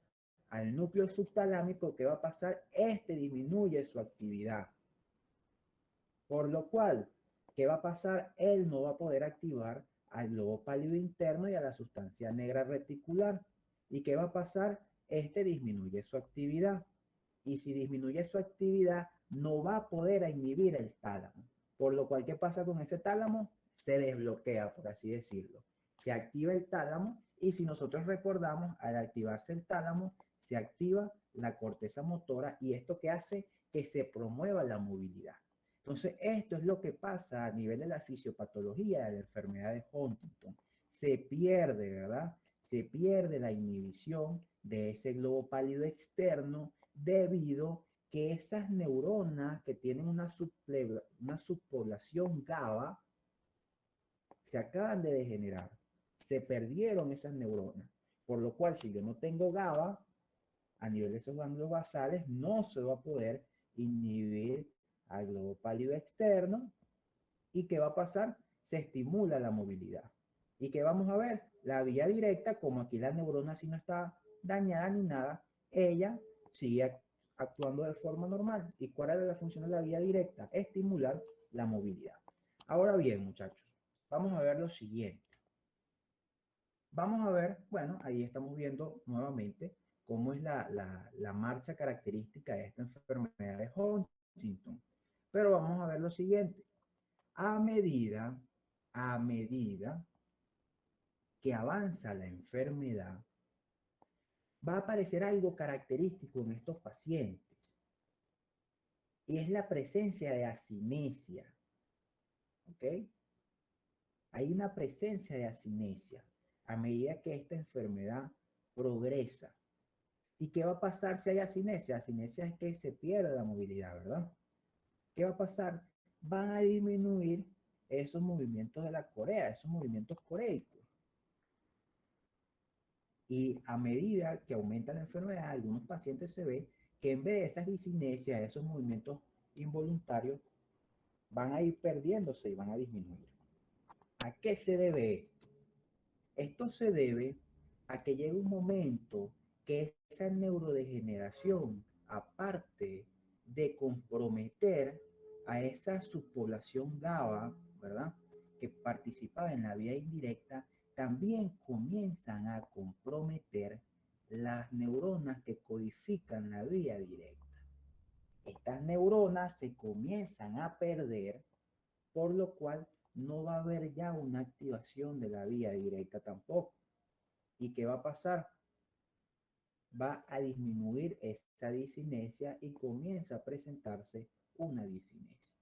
al núcleo subtalámico, ¿qué va a pasar? Este disminuye su actividad. Por lo cual, ¿qué va a pasar? Él no va a poder activar al globo pálido interno y a la sustancia negra reticular. ¿Y qué va a pasar? Este disminuye su actividad. Y si disminuye su actividad, no va a poder inhibir el tálamo. Por lo cual, ¿qué pasa con ese tálamo? Se desbloquea, por así decirlo. Se activa el tálamo y si nosotros recordamos, al activarse el tálamo, se activa la corteza motora y esto que hace que se promueva la movilidad. Entonces, esto es lo que pasa a nivel de la fisiopatología de la enfermedad de Huntington. Se pierde, ¿verdad? Se pierde la inhibición de ese globo pálido externo debido que esas neuronas que tienen una subpoblación GABA se acaban de degenerar. Se perdieron esas neuronas. Por lo cual, si yo no tengo GABA, a nivel de esos ganglios basales, no se va a poder inhibir al globo pálido externo. ¿Y qué va a pasar? Se estimula la movilidad. ¿Y qué vamos a ver? La vía directa, como aquí la neurona si no está dañada ni nada, ella sigue actuando de forma normal. ¿Y cuál es la función de la vía directa? Estimular la movilidad. Ahora bien, muchachos, vamos a ver lo siguiente. Vamos a ver, bueno, ahí estamos viendo nuevamente cómo es la marcha característica de esta enfermedad de Huntington. Pero vamos a ver lo siguiente. A medida, a medida que avanza la enfermedad, va a aparecer algo característico en estos pacientes y es la presencia de asinesia, ¿ok? Hay una presencia de asinesia a medida que esta enfermedad progresa. ¿Y qué va a pasar si hay asinesia? Asinesia es que se pierde la movilidad, ¿verdad? ¿Qué va a pasar? Van a disminuir esos movimientos de la corea, esos movimientos coreicos. Y a medida que aumenta la enfermedad, algunos pacientes se ve que en vez de esas disinesias, esos movimientos involuntarios, van a ir perdiéndose y van a disminuir. ¿A qué se debe esto? Esto se debe a que llega un momento que esa neurodegeneración, aparte de comprometer a esa subpoblación GABA, ¿verdad? Que participaba en la vía indirecta, también comienzan a comprometer las neuronas que codifican la vía directa. Estas neuronas se comienzan a perder, por lo cual no va a haber ya una activación de la vía directa tampoco. ¿Y qué va a pasar? Va a disminuir esa disinesia y comienza a presentarse una disinesia.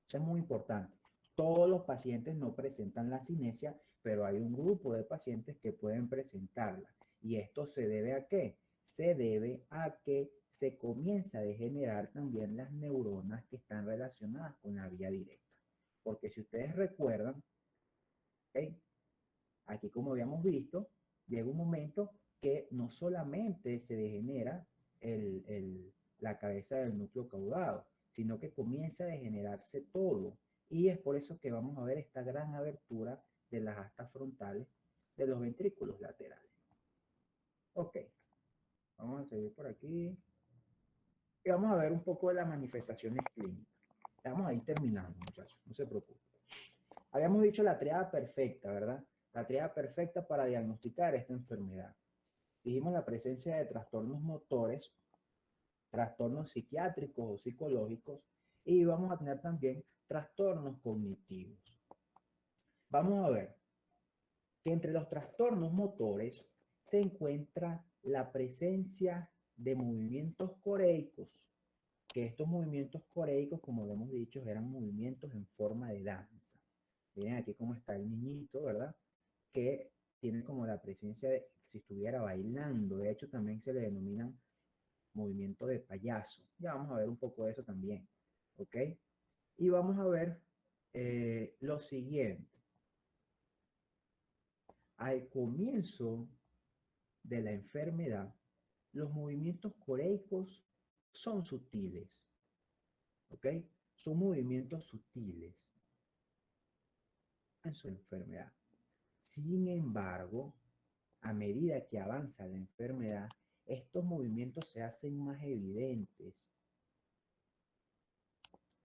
Eso es muy importante. Todos los pacientes no presentan la cinesia, pero hay un grupo de pacientes que pueden presentarla. ¿Y esto se debe a qué? Se debe a que se comienza a degenerar también las neuronas que están relacionadas con la vía directa. Porque si ustedes recuerdan, ¿okay? Aquí como habíamos visto, llega un momento que no solamente se degenera la cabeza del núcleo caudado, sino que comienza a degenerarse todo. Y es por eso que vamos a ver esta gran abertura de las astas frontales de los ventrículos laterales. Ok, vamos a seguir por aquí. Y vamos a ver un poco de las manifestaciones clínicas. Vamos a ir terminando, muchachos, no se preocupen. Habíamos dicho la triada perfecta, ¿verdad? La triada perfecta para diagnosticar esta enfermedad. Dijimos la presencia de trastornos motores, trastornos psiquiátricos o psicológicos, y vamos a tener también trastornos cognitivos. Vamos a ver que entre los trastornos motores se encuentra la presencia de movimientos coreicos, que estos movimientos coreicos, como lo hemos dicho, eran movimientos en forma de danza. Miren aquí cómo está el niñito, ¿verdad? Que tiene como la presencia de si estuviera bailando. De hecho, también se le denominan movimiento de payaso. Ya vamos a ver un poco de eso también, ¿ok? Y vamos a ver lo siguiente. Al comienzo de la enfermedad, los movimientos coreicos son sutiles, ¿ok? Son movimientos sutiles en su enfermedad. Sin embargo, a medida que avanza la enfermedad, estos movimientos se hacen más evidentes.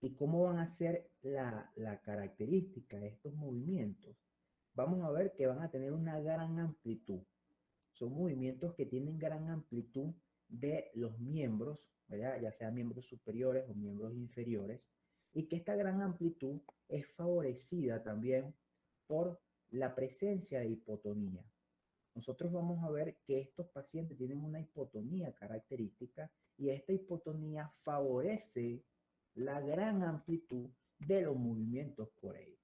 ¿Y cómo van a ser la característica de estos movimientos? Vamos a ver que van a tener una gran amplitud. Son movimientos que tienen gran amplitud de los miembros, ¿verdad? Ya sean miembros superiores o miembros inferiores, y que esta gran amplitud es favorecida también por la presencia de hipotonía. Nosotros vamos a ver que estos pacientes tienen una hipotonía característica y esta hipotonía favorece la gran amplitud de los movimientos coreicos.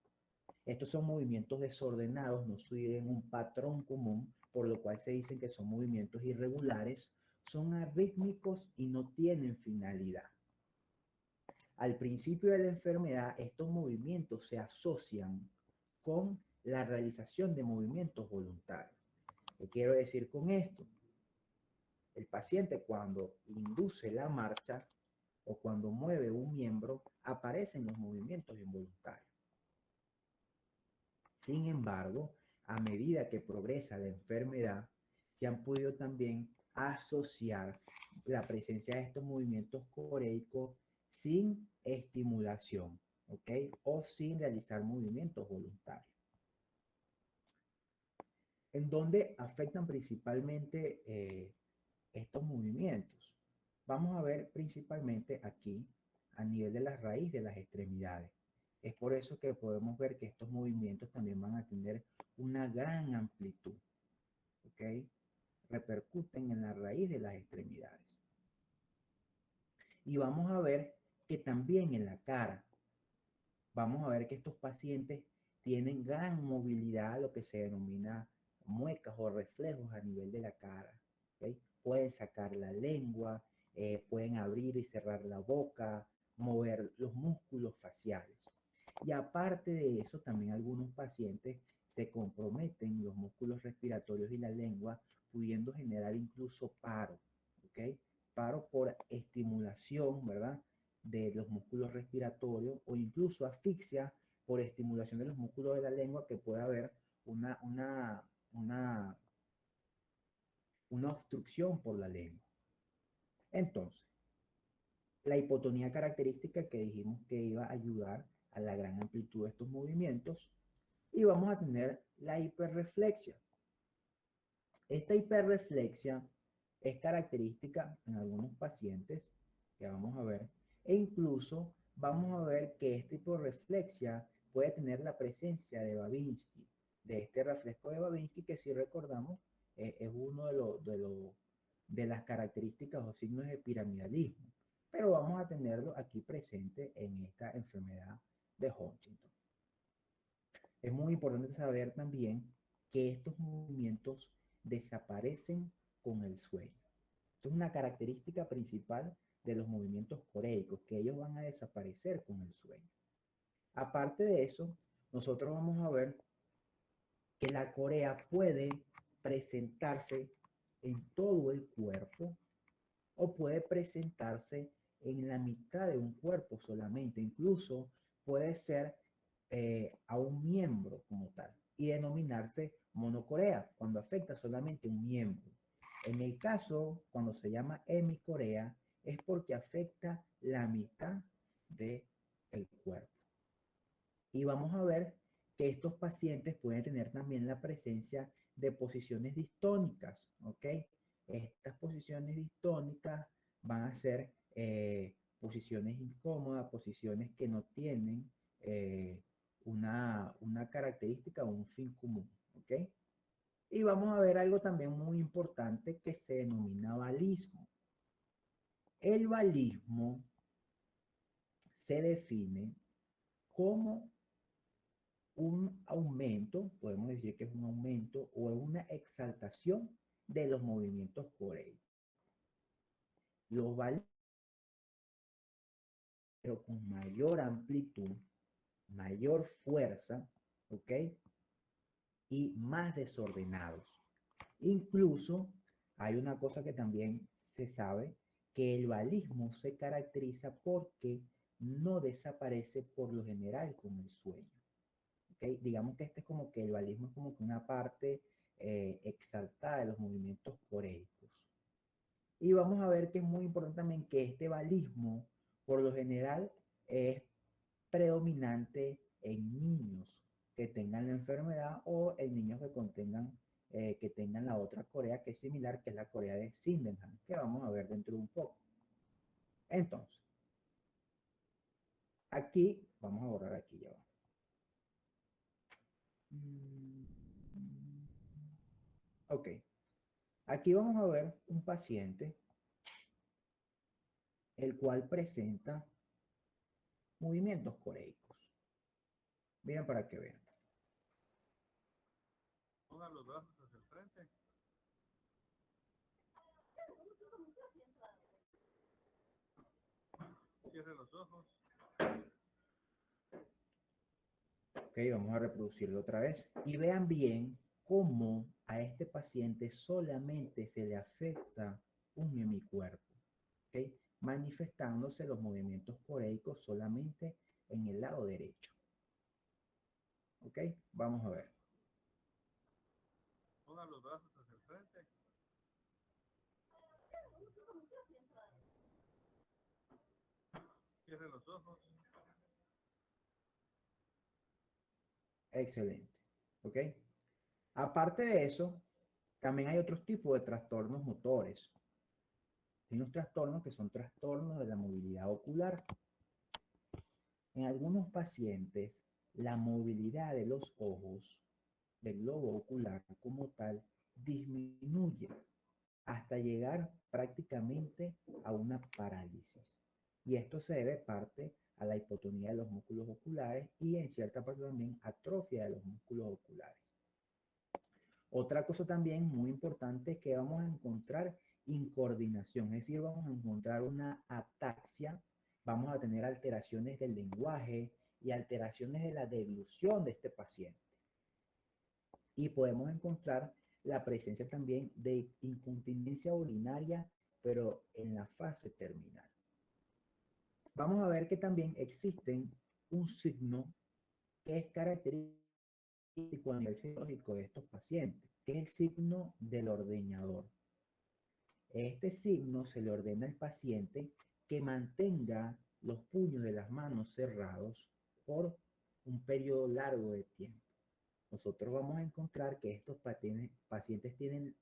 Estos son movimientos desordenados, no siguen un patrón común, por lo cual se dicen que son movimientos irregulares, son arrítmicos y no tienen finalidad. Al principio de la enfermedad, estos movimientos se asocian con la realización de movimientos voluntarios. ¿Qué quiero decir con esto? El paciente cuando induce la marcha o cuando mueve un miembro, aparecen los movimientos involuntarios. Sin embargo, a medida que progresa la enfermedad, se han podido también asociar la presencia de estos movimientos coreicos sin estimulación, ¿ok? O sin realizar movimientos voluntarios. ¿En dónde afectan principalmente estos movimientos? Vamos a ver principalmente aquí a nivel de la raíz de las extremidades. Es por eso que podemos ver que estos movimientos también van a tener una gran amplitud, ¿ok? Repercuten en la raíz de las extremidades. Y vamos a ver que también en la cara, vamos a ver que estos pacientes tienen gran movilidad, lo que se denomina muecas o reflejos a nivel de la cara. ¿Okay? Pueden sacar la lengua, pueden abrir y cerrar la boca, mover los músculos faciales. Y aparte de eso, también algunos pacientes se comprometen los músculos respiratorios y la lengua, pudiendo generar incluso paro. ¿Okay? Paro por estimulación, ¿verdad? De los músculos respiratorios o incluso asfixia por estimulación de los músculos de la lengua, que puede haber una, una, una, una obstrucción por la lengua. Entonces, la hipotonía característica que dijimos que iba a ayudar a la gran amplitud de estos movimientos, y vamos a tener la hiperreflexia. Esta hiperreflexia es característica en algunos pacientes que vamos a ver, e incluso vamos a ver que esta hiperreflexia puede tener la presencia de Babinski, de este reflejo de Babinski, que si recordamos es uno de las características o signos de piramidalismo, pero vamos a tenerlo aquí presente en esta enfermedad de Huntington. Es muy importante saber también que estos movimientos desaparecen con el sueño. Es una característica principal de los movimientos coreicos, que ellos van a desaparecer con el sueño. Aparte de eso, nosotros vamos a ver que la corea puede presentarse en todo el cuerpo o puede presentarse en la mitad de un cuerpo solamente. Incluso puede ser a un miembro como tal y denominarse monocorea cuando afecta solamente un miembro. En el caso, cuando se llama hemicorea, es porque afecta la mitad del cuerpo. Y vamos a ver que estos pacientes pueden tener también la presencia de posiciones distónicas, ¿ok? Estas posiciones distónicas van a ser posiciones incómodas, posiciones que no tienen una característica o un fin común, ¿ok? Y vamos a ver algo también muy importante que se denomina balismo. El balismo se define como un aumento, podemos decir que es un aumento o una exaltación de los movimientos coreicos. Los balismos, pero con mayor amplitud, mayor fuerza, ¿ok? Y más desordenados. Incluso hay una cosa que también se sabe, que el balismo se caracteriza porque no desaparece por lo general con el sueño. ¿Okay? Digamos que este es como que el balismo es como que una parte exaltada de los movimientos coreicos. Y vamos a ver que es muy importante también que este balismo, por lo general, es predominante en niños que tengan la enfermedad o en niños que que tengan la otra corea que es similar, que es la corea de Sydenham, que vamos a ver dentro de un poco. Entonces, aquí, vamos a borrar aquí ya. Ok, aquí vamos a ver un paciente el cual presenta movimientos coreicos. Miren para que vean. Pongan los brazos hacia el frente. Cierre los ojos. Ok, vamos a reproducirlo otra vez. Y vean bien cómo a este paciente solamente se le afecta un hemicuerpo. ¿Ok? Manifestándose los movimientos coreicos solamente en el lado derecho. ¿Ok? Vamos a ver. Pongan los brazos hacia el frente. Cierre los ojos. Excelente. ¿Ok? Aparte de eso, también hay otros tipos de trastornos motores. Hay unos trastornos que son trastornos de la movilidad ocular. En algunos pacientes, la movilidad de los ojos, del globo ocular como tal, disminuye hasta llegar prácticamente a una parálisis. Y esto se debe parte a la hipotonía de los músculos oculares y en cierta parte también atrofia de los músculos oculares. Otra cosa también muy importante es que vamos a encontrar incoordinación, es decir, vamos a encontrar una ataxia, vamos a tener alteraciones del lenguaje y alteraciones de la deglución de este paciente. Y podemos encontrar la presencia también de incontinencia urinaria, pero en la fase terminal. Vamos a ver que también existen un signo que es característico a nivel psicológico de estos pacientes, que es el signo del ordeñador. Este signo se le ordena al paciente que mantenga los puños de las manos cerrados por un periodo largo de tiempo. Nosotros vamos a encontrar que estos pacientes tienen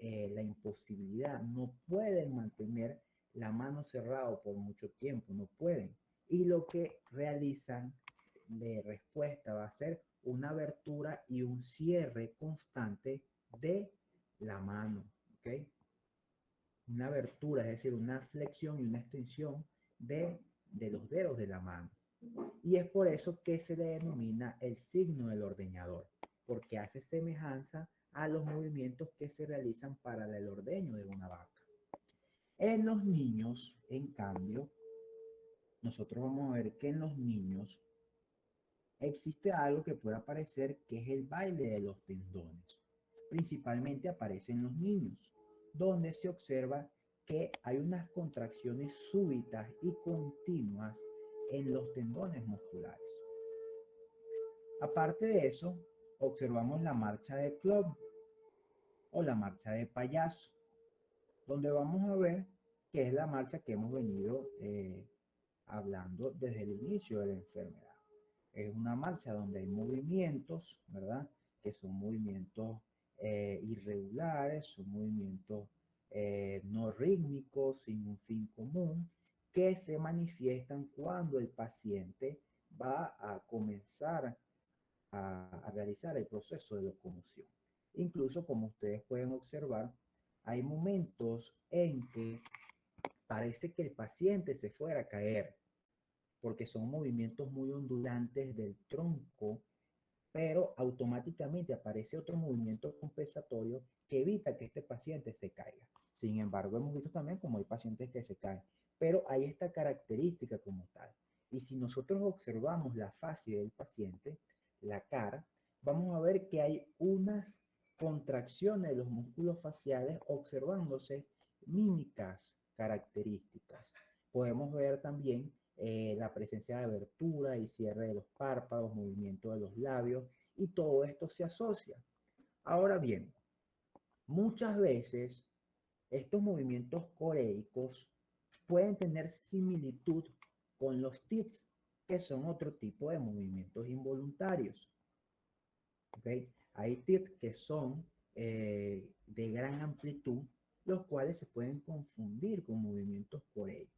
la imposibilidad, no pueden mantener la mano cerrada por mucho tiempo, no pueden. Y lo que realizan de respuesta va a ser una abertura y un cierre constante de la mano, ¿ok? Una abertura, es decir, una flexión y una extensión de los dedos de la mano. Y es por eso que se le denomina el signo del ordeñador, porque hace semejanza a los movimientos que se realizan para el ordeño de una vaca. En los niños, en cambio, nosotros vamos a ver que en los niños existe algo que puede aparecer que es el baile de los tendones. Principalmente aparece en los niños, donde se observa que hay unas contracciones súbitas y continuas en los tendones musculares. Aparte de eso, observamos la marcha de club o la marcha de payaso, donde vamos a ver que es la marcha que hemos venido hablando desde el inicio de la enfermedad. Es una marcha donde hay movimientos, ¿verdad? Que son movimientos irregulares, son movimientos no rítmicos, sin un fin común, que se manifiestan cuando el paciente va a comenzar a realizar el proceso de locomoción. Incluso, como ustedes pueden observar, hay momentos en que parece que el paciente se fuera a caer, porque son movimientos muy ondulantes del tronco, pero automáticamente aparece otro movimiento compensatorio que evita que este paciente se caiga. Sin embargo, hemos visto también como hay pacientes que se caen, pero hay esta característica como tal. Y si nosotros observamos la fase del paciente, la cara, vamos a ver que hay unas contracciones de los músculos faciales observándose mímicas características. Podemos ver también la presencia de abertura y cierre de los párpados, movimiento de los labios, y todo esto se asocia. Ahora bien, muchas veces estos movimientos coreicos pueden tener similitud con los tics, que son otro tipo de movimientos involuntarios. ¿Okay? Hay tics que son de gran amplitud, los cuales se pueden confundir con movimientos coreicos.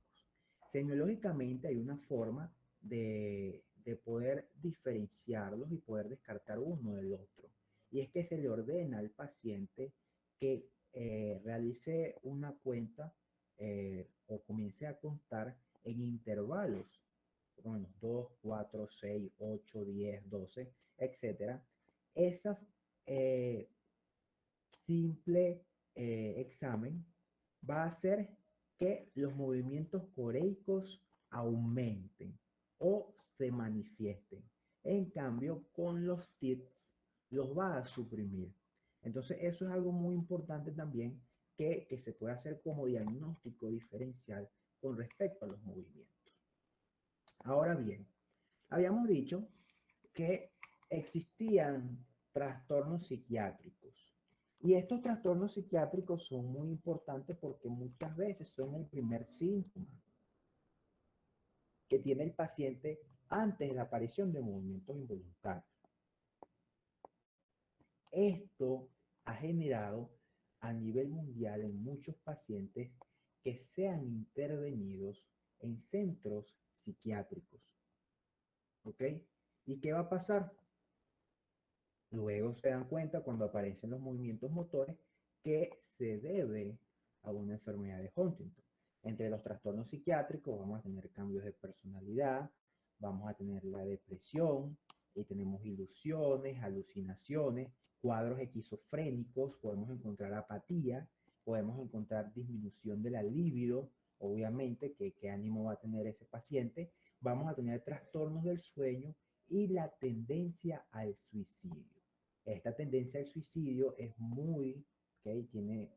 Semiológicamente hay una forma de poder diferenciarlos y poder descartar uno del otro. Y es que se le ordena al paciente que realice una cuenta o comience a contar en intervalos, bueno, 2, 4, 6, 8, 10, 12, etcétera. Esa eh, simple examen va a hacer que los movimientos coreicos aumenten o se manifiesten. En cambio, con los tics los va a suprimir. Entonces, eso es algo muy importante también que se puede hacer como diagnóstico diferencial con respecto a los movimientos. Ahora bien, habíamos dicho que existían trastornos psiquiátricos. Y estos trastornos psiquiátricos son muy importantes porque muchas veces son el primer síntoma que tiene el paciente antes de la aparición de movimientos involuntarios. Esto ha generado a nivel mundial en muchos pacientes que sean intervenidos en centros psiquiátricos. ¿Ok? ¿Y qué va a pasar? Luego se dan cuenta cuando aparecen los movimientos motores que se debe a una enfermedad de Huntington. Entre los trastornos psiquiátricos vamos a tener cambios de personalidad, vamos a tener la depresión, y tenemos ilusiones, alucinaciones, cuadros esquizofrénicos, podemos encontrar apatía, podemos encontrar disminución de la libido, obviamente, que qué ánimo va a tener ese paciente, vamos a tener trastornos del sueño y la tendencia al suicidio. Esta tendencia al suicidio es muy, ¿okay?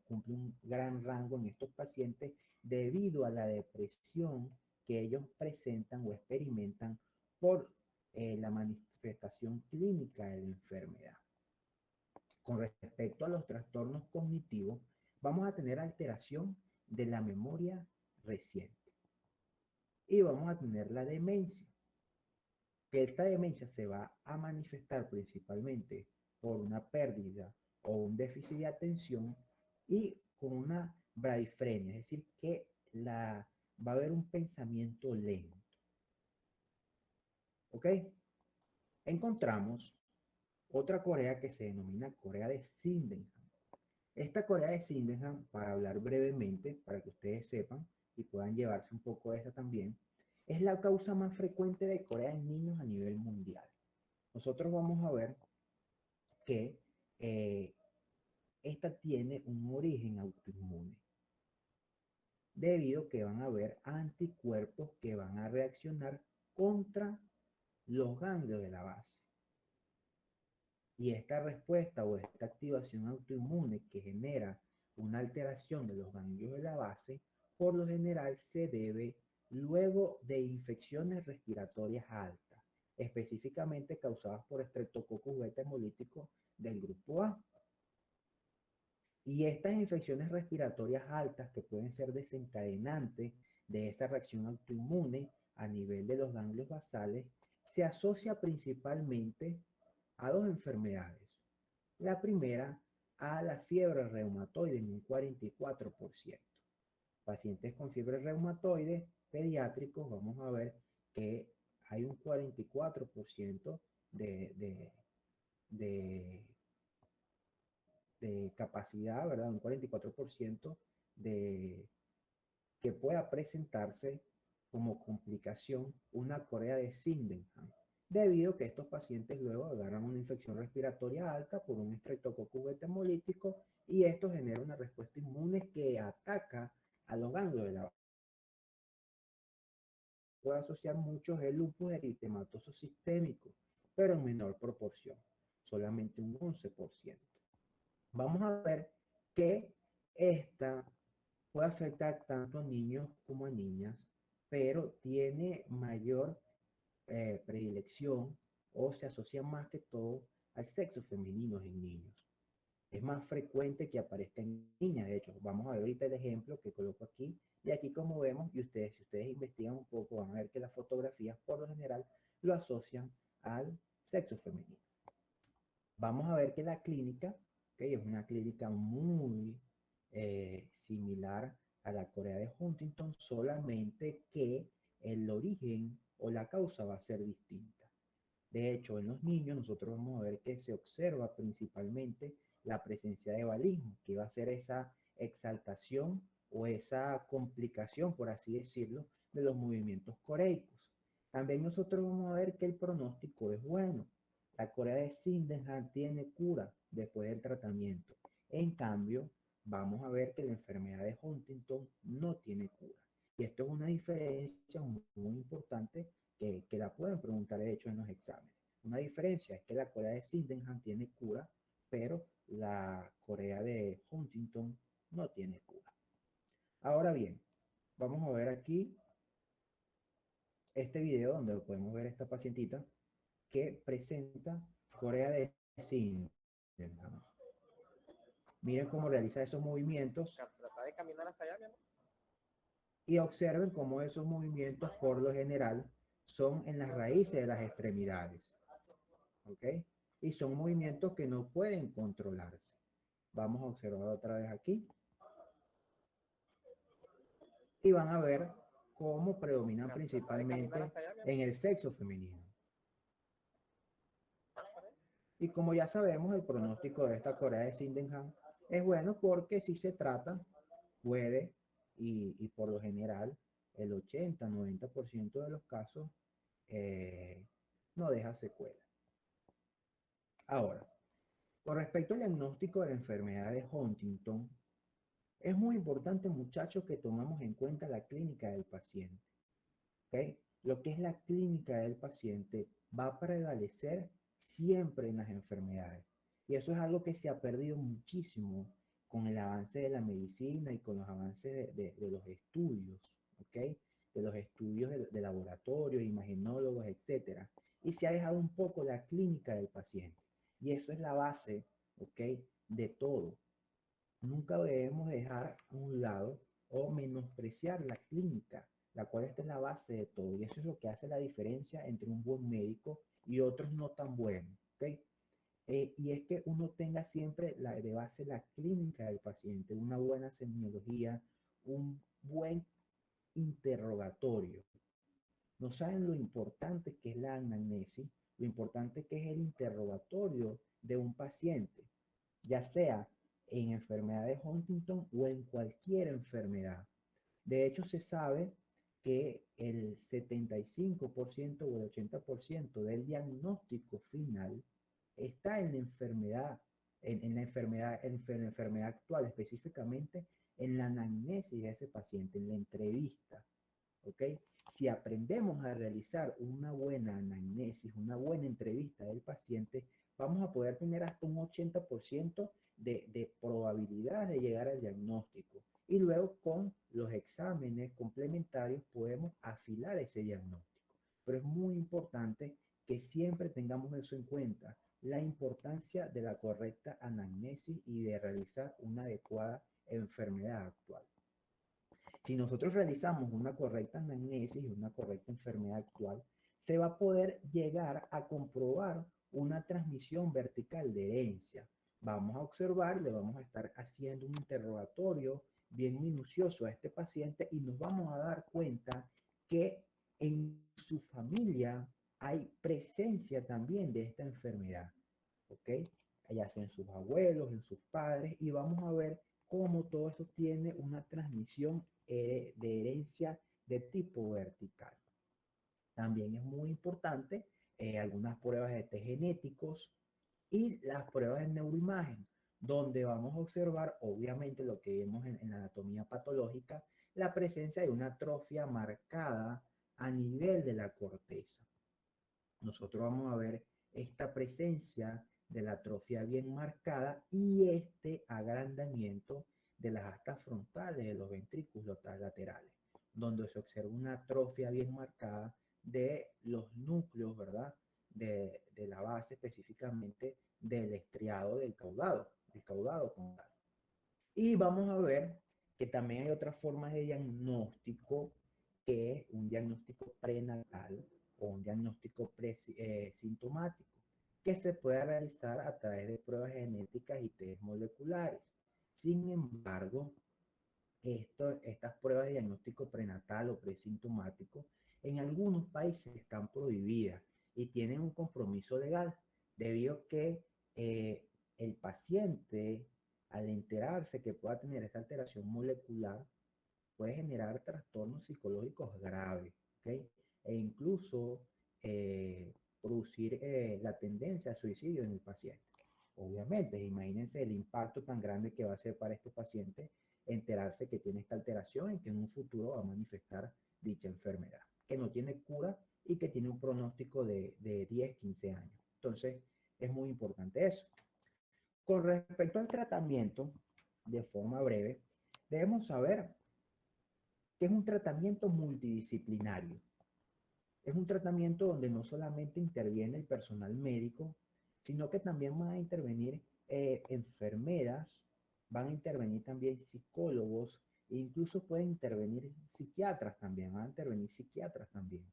Cumple un gran rango en estos pacientes debido a la depresión que ellos presentan o experimentan por la manifestación clínica de la enfermedad. Con respecto a los trastornos cognitivos, vamos a tener alteración de la memoria reciente y vamos a tener la demencia, que esta demencia se va a manifestar principalmente por una pérdida o un déficit de atención y con una bradifrenia, es decir, que va a haber un pensamiento lento. ¿Ok? Encontramos otra Corea que se denomina Corea de Sydenham. Esta Corea de Sydenham, para hablar brevemente, para que ustedes sepan y puedan llevarse un poco de esta también, es la causa más frecuente de Corea en niños a nivel mundial. Nosotros vamos a ver que esta tiene un origen autoinmune, debido a que van a haber anticuerpos que van a reaccionar contra los ganglios de la base. Y esta respuesta o esta activación autoinmune que genera una alteración de los ganglios de la base, por lo general se debe luego de infecciones respiratorias altas, específicamente causadas por Streptococcus beta hemolítico del grupo A. Y estas infecciones respiratorias altas que pueden ser desencadenantes de esa reacción autoinmune a nivel de los ganglios basales se asocia principalmente a dos enfermedades. La primera, a la fiebre reumatoide en un 44%. Pacientes con fiebre reumatoide pediátricos, vamos a ver que hay un 44% de de capacidad, ¿verdad? Un 44% de que pueda presentarse como complicación una corea de Sydenham, debido a que estos pacientes luego agarran una infección respiratoria alta por un Streptococcus beta hemolítico y esto genera una respuesta inmune que ataca a los ganglios de la puede asociar muchos el lupus eritematoso sistémico, pero en menor proporción, solamente un 11%. Vamos a ver que esta puede afectar tanto a niños como a niñas, pero tiene mayor predilección o se asocia más que todo al sexo femenino en niños. Es más frecuente que aparezca en niñas. De hecho, vamos a ver ahorita el ejemplo que coloco aquí. Y aquí como vemos, y ustedes, si ustedes investigan un poco, van a ver que las fotografías por lo general lo asocian al sexo femenino. Vamos a ver que la clínica, que es una clínica muy similar a la Corea de Huntington, solamente que el origen o la causa va a ser distinta. De hecho, en los niños nosotros vamos a ver que se observa principalmente la presencia de balismo, que va a ser esa exaltación o esa complicación, por así decirlo, de los movimientos coreicos. También nosotros vamos a ver que el pronóstico es bueno. La Corea de Sydenham tiene cura después del tratamiento. En cambio, vamos a ver que la enfermedad de Huntington no tiene cura. Y esto es una diferencia muy importante que la pueden preguntar de hecho en los exámenes. Una diferencia es que la Corea de Sydenham tiene cura, pero la Corea de Huntington no tiene cura. Ahora bien, vamos a ver aquí este video donde podemos ver esta pacientita que presenta Corea de Sydenham. Miren cómo realiza esos movimientos. Trata de caminar hasta allá, mi amor. Y observen cómo esos movimientos por lo general son en las raíces de las extremidades. ¿Ok? y son movimientos que no pueden controlarse. Vamos a observar otra vez aquí y van a ver cómo predominan Tratar de caminar principalmente hasta allá, mi en amor. el sexo femenino. Y como ya sabemos, el pronóstico de esta Corea de Sydenham es bueno porque si se trata, puede, y por lo general, el 80-90% de los casos eh, no deja secuela. Ahora, con respecto al diagnóstico de la enfermedad de Huntington, es muy importante, muchachos, que tomamos en cuenta la clínica del paciente. ¿Ok? Lo que es la clínica del paciente va a prevalecer siempre en las enfermedades. Y eso es algo que se ha perdido muchísimo con el avance de la medicina y con los avances de los estudios, ¿ok? De los estudios de laboratorio, imagenólogos, etcétera. Y se ha dejado un poco la clínica del paciente. Y eso es la base, ¿ok? De todo. Nunca debemos dejar a un lado o menospreciar la clínica, la cual esta es la base de todo. Y eso es lo que hace la diferencia entre un buen médico y otros no tan buenos. ¿Okay? Y es que uno tenga siempre de base la clínica del paciente, una buena semiología, un buen interrogatorio. No saben lo importante que es la anamnesis, lo importante que es el interrogatorio de un paciente, ya sea en enfermedad de Huntington o en cualquier enfermedad. De hecho, se sabe que el 75% o el 80% del diagnóstico final está en la enfermedad, en la enfermedad actual, específicamente en la anamnesis de ese paciente, en la entrevista. ¿Ok? Si aprendemos a realizar una buena anamnesis, una buena entrevista del paciente, vamos a poder tener hasta un 80% de probabilidad de llegar al diagnóstico. Y luego con los exámenes complementarios podemos afilar ese diagnóstico. Pero es muy importante que siempre tengamos eso en cuenta, la importancia de la correcta anamnesis y de realizar una adecuada enfermedad actual. Si nosotros realizamos una correcta anamnesis y una correcta enfermedad actual, se va a poder llegar a comprobar una transmisión vertical de herencia. Vamos a observar, le vamos a estar haciendo un interrogatorio bien minucioso a este paciente y nos vamos a dar cuenta que en su familia hay presencia también de esta enfermedad, ¿ok? Ya sea en sus abuelos, en sus padres, y vamos a ver cómo todo esto tiene una transmisión de herencia de tipo vertical. También es muy importante algunas pruebas de test genéticos y las pruebas de neuroimagen, donde vamos a observar, obviamente, lo que vemos en la anatomía patológica, la presencia de una atrofia marcada a nivel de la corteza. Nosotros vamos a ver esta presencia de la atrofia bien marcada y este agrandamiento de las astas frontales de los ventrículos laterales, donde se observa una atrofia bien marcada de los núcleos, ¿verdad? De la base específicamente del estriado del caudado caudal. Y vamos a ver que también hay otras formas de diagnóstico, que es un diagnóstico prenatal o un diagnóstico sintomático, que se puede realizar a través de pruebas genéticas y test moleculares. Sin embargo, estas pruebas de diagnóstico prenatal o presintomático en algunos países están prohibidas y tienen un compromiso legal, debido a que el paciente, al enterarse que pueda tener esta alteración molecular, puede generar trastornos psicológicos graves, ¿ok? E incluso producir la tendencia a suicidio en el paciente. Obviamente, imagínense el impacto tan grande que va a ser para este paciente enterarse que tiene esta alteración y que en un futuro va a manifestar dicha enfermedad, que no tiene cura y que tiene un pronóstico de 10, 15 años. Entonces, es muy importante eso. Con respecto al tratamiento, de forma breve, debemos saber que es un tratamiento multidisciplinario. Es un tratamiento donde no solamente interviene el personal médico, sino que también van a intervenir enfermeras, van a intervenir también psicólogos, e incluso pueden intervenir psiquiatras también, van a intervenir psiquiatras también.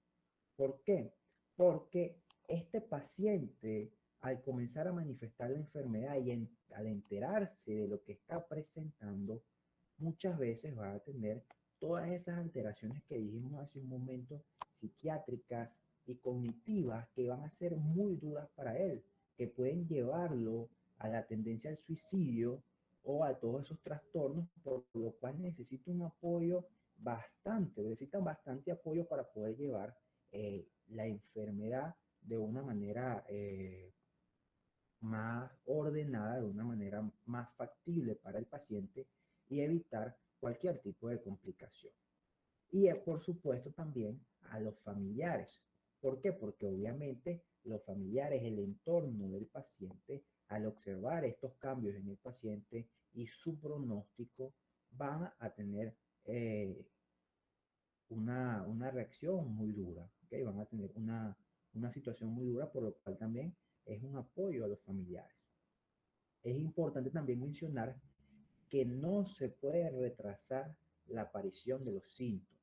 ¿Por qué? Porque este paciente, al comenzar a manifestar la enfermedad y al enterarse de lo que está presentando, muchas veces va a tener todas esas alteraciones que dijimos hace un momento, psiquiátricas y cognitivas, que van a ser muy duras para él, que pueden llevarlo a la tendencia al suicidio o a todos esos trastornos, por lo cual necesita un apoyo necesitan bastante apoyo para poder llevar la enfermedad de una manera más ordenada, de una manera más factible para el paciente y evitar cualquier tipo de complicación. Y por supuesto también a los familiares. ¿Por qué? Porque obviamente los familiares, el entorno del paciente, al observar estos cambios en el paciente y su pronóstico, van a tener una reacción muy dura, ¿okay? Van a tener una situación muy dura, por lo cual también es un apoyo a los familiares. Es importante también mencionar que no se puede retrasar la aparición de los síntomas.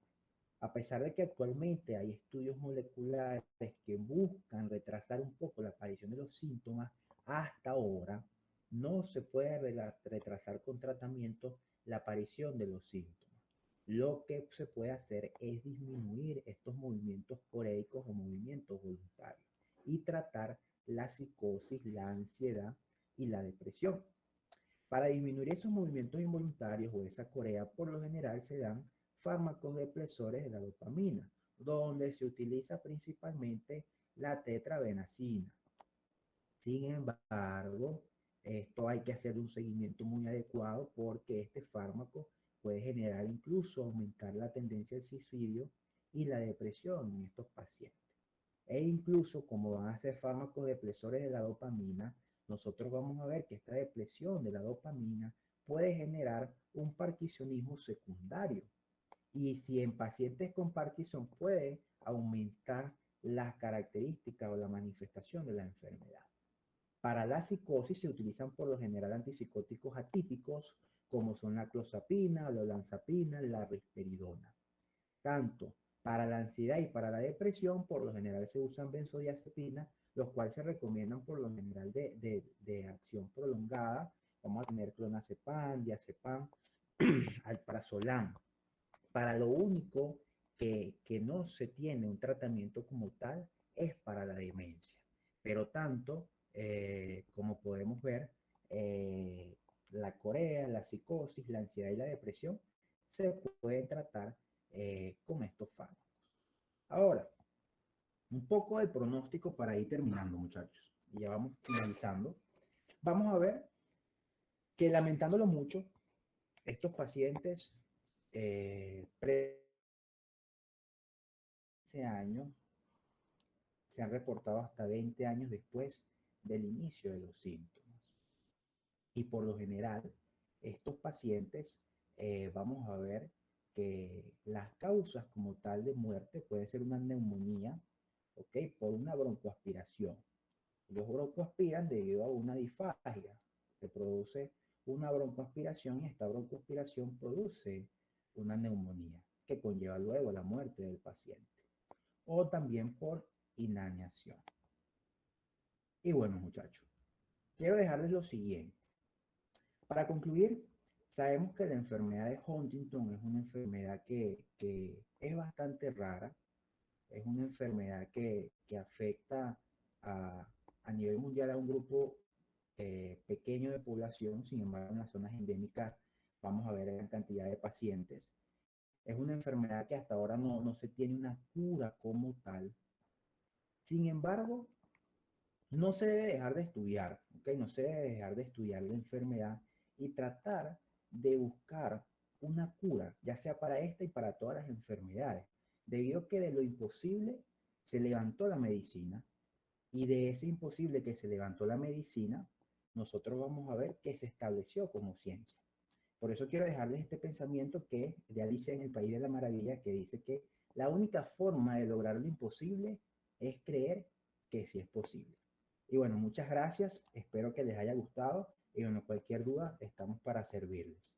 A pesar de que actualmente hay estudios moleculares que buscan retrasar un poco la aparición de los síntomas, hasta ahora no se puede retrasar con tratamiento la aparición de los síntomas. Lo que se puede hacer es disminuir estos movimientos coreicos o movimientos voluntarios y tratar la psicosis, la ansiedad y la depresión. Para disminuir esos movimientos involuntarios o esa corea, por lo general se dan fármacos depresores de la dopamina, donde se utiliza principalmente la tetrabenazina. Sin embargo, esto hay que hacer un seguimiento muy adecuado porque este fármaco puede generar incluso aumentar la tendencia al suicidio y la depresión en estos pacientes. E incluso como van a ser fármacos depresores de la dopamina, nosotros vamos a ver que esta depresión de la dopamina puede generar un parkinsonismo secundario. Y si en pacientes con Parkinson puede aumentar las características o la manifestación de la enfermedad. Para la psicosis se utilizan por lo general antipsicóticos atípicos como son la clozapina, la olanzapina, la risperidona. Tanto para la ansiedad y para la depresión, por lo general se usan benzodiazepinas, los cuales se recomiendan por lo general de acción prolongada. Vamos a tener clonazepam, diazepam, alprazolam. Para lo único que no se tiene un tratamiento como tal es para la demencia. Pero tanto como podemos ver, la corea, la psicosis, la ansiedad y la depresión se pueden tratar con estos fármacos. Ahora, un poco de pronóstico para ir terminando, muchachos. Y ya vamos finalizando. Vamos a ver que lamentándolo mucho, estos pacientes años se han reportado hasta 20 años después del inicio de los síntomas. Y por lo general, estos pacientes vamos a ver que las causas como tal de muerte puede ser una neumonía, ¿ok? Por una broncoaspiración. Los broncoaspiran debido a una disfagia que produce una broncoaspiración y esta broncoaspiración produce una neumonía que conlleva luego la muerte del paciente. O también por inanición. Y bueno, muchachos, quiero dejarles lo siguiente. Para concluir, sabemos que la enfermedad de Huntington es una enfermedad que es bastante rara, es una enfermedad que afecta a nivel mundial a un grupo pequeño de población. Sin embargo, en las zonas endémicas vamos a ver gran cantidad de pacientes. Es una enfermedad que hasta ahora no se tiene una cura como tal. Sin embargo, no se debe dejar de estudiar, ¿ok? No se debe dejar de estudiar la enfermedad y tratar de buscar una cura, ya sea para esta y para todas las enfermedades, debido a que de lo imposible se levantó la medicina y de ese imposible que se levantó la medicina, nosotros vamos a ver que se estableció como ciencia. Por eso quiero dejarles este pensamiento que es de Alicia en el País de la Maravilla, que dice que la única forma de lograr lo imposible es creer que sí es posible. Y bueno, muchas gracias. Espero que les haya gustado. Y bueno, cualquier duda, estamos para servirles.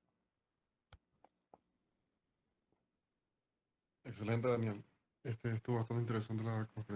Excelente, Daniel. Estuvo bastante interesante la conferencia.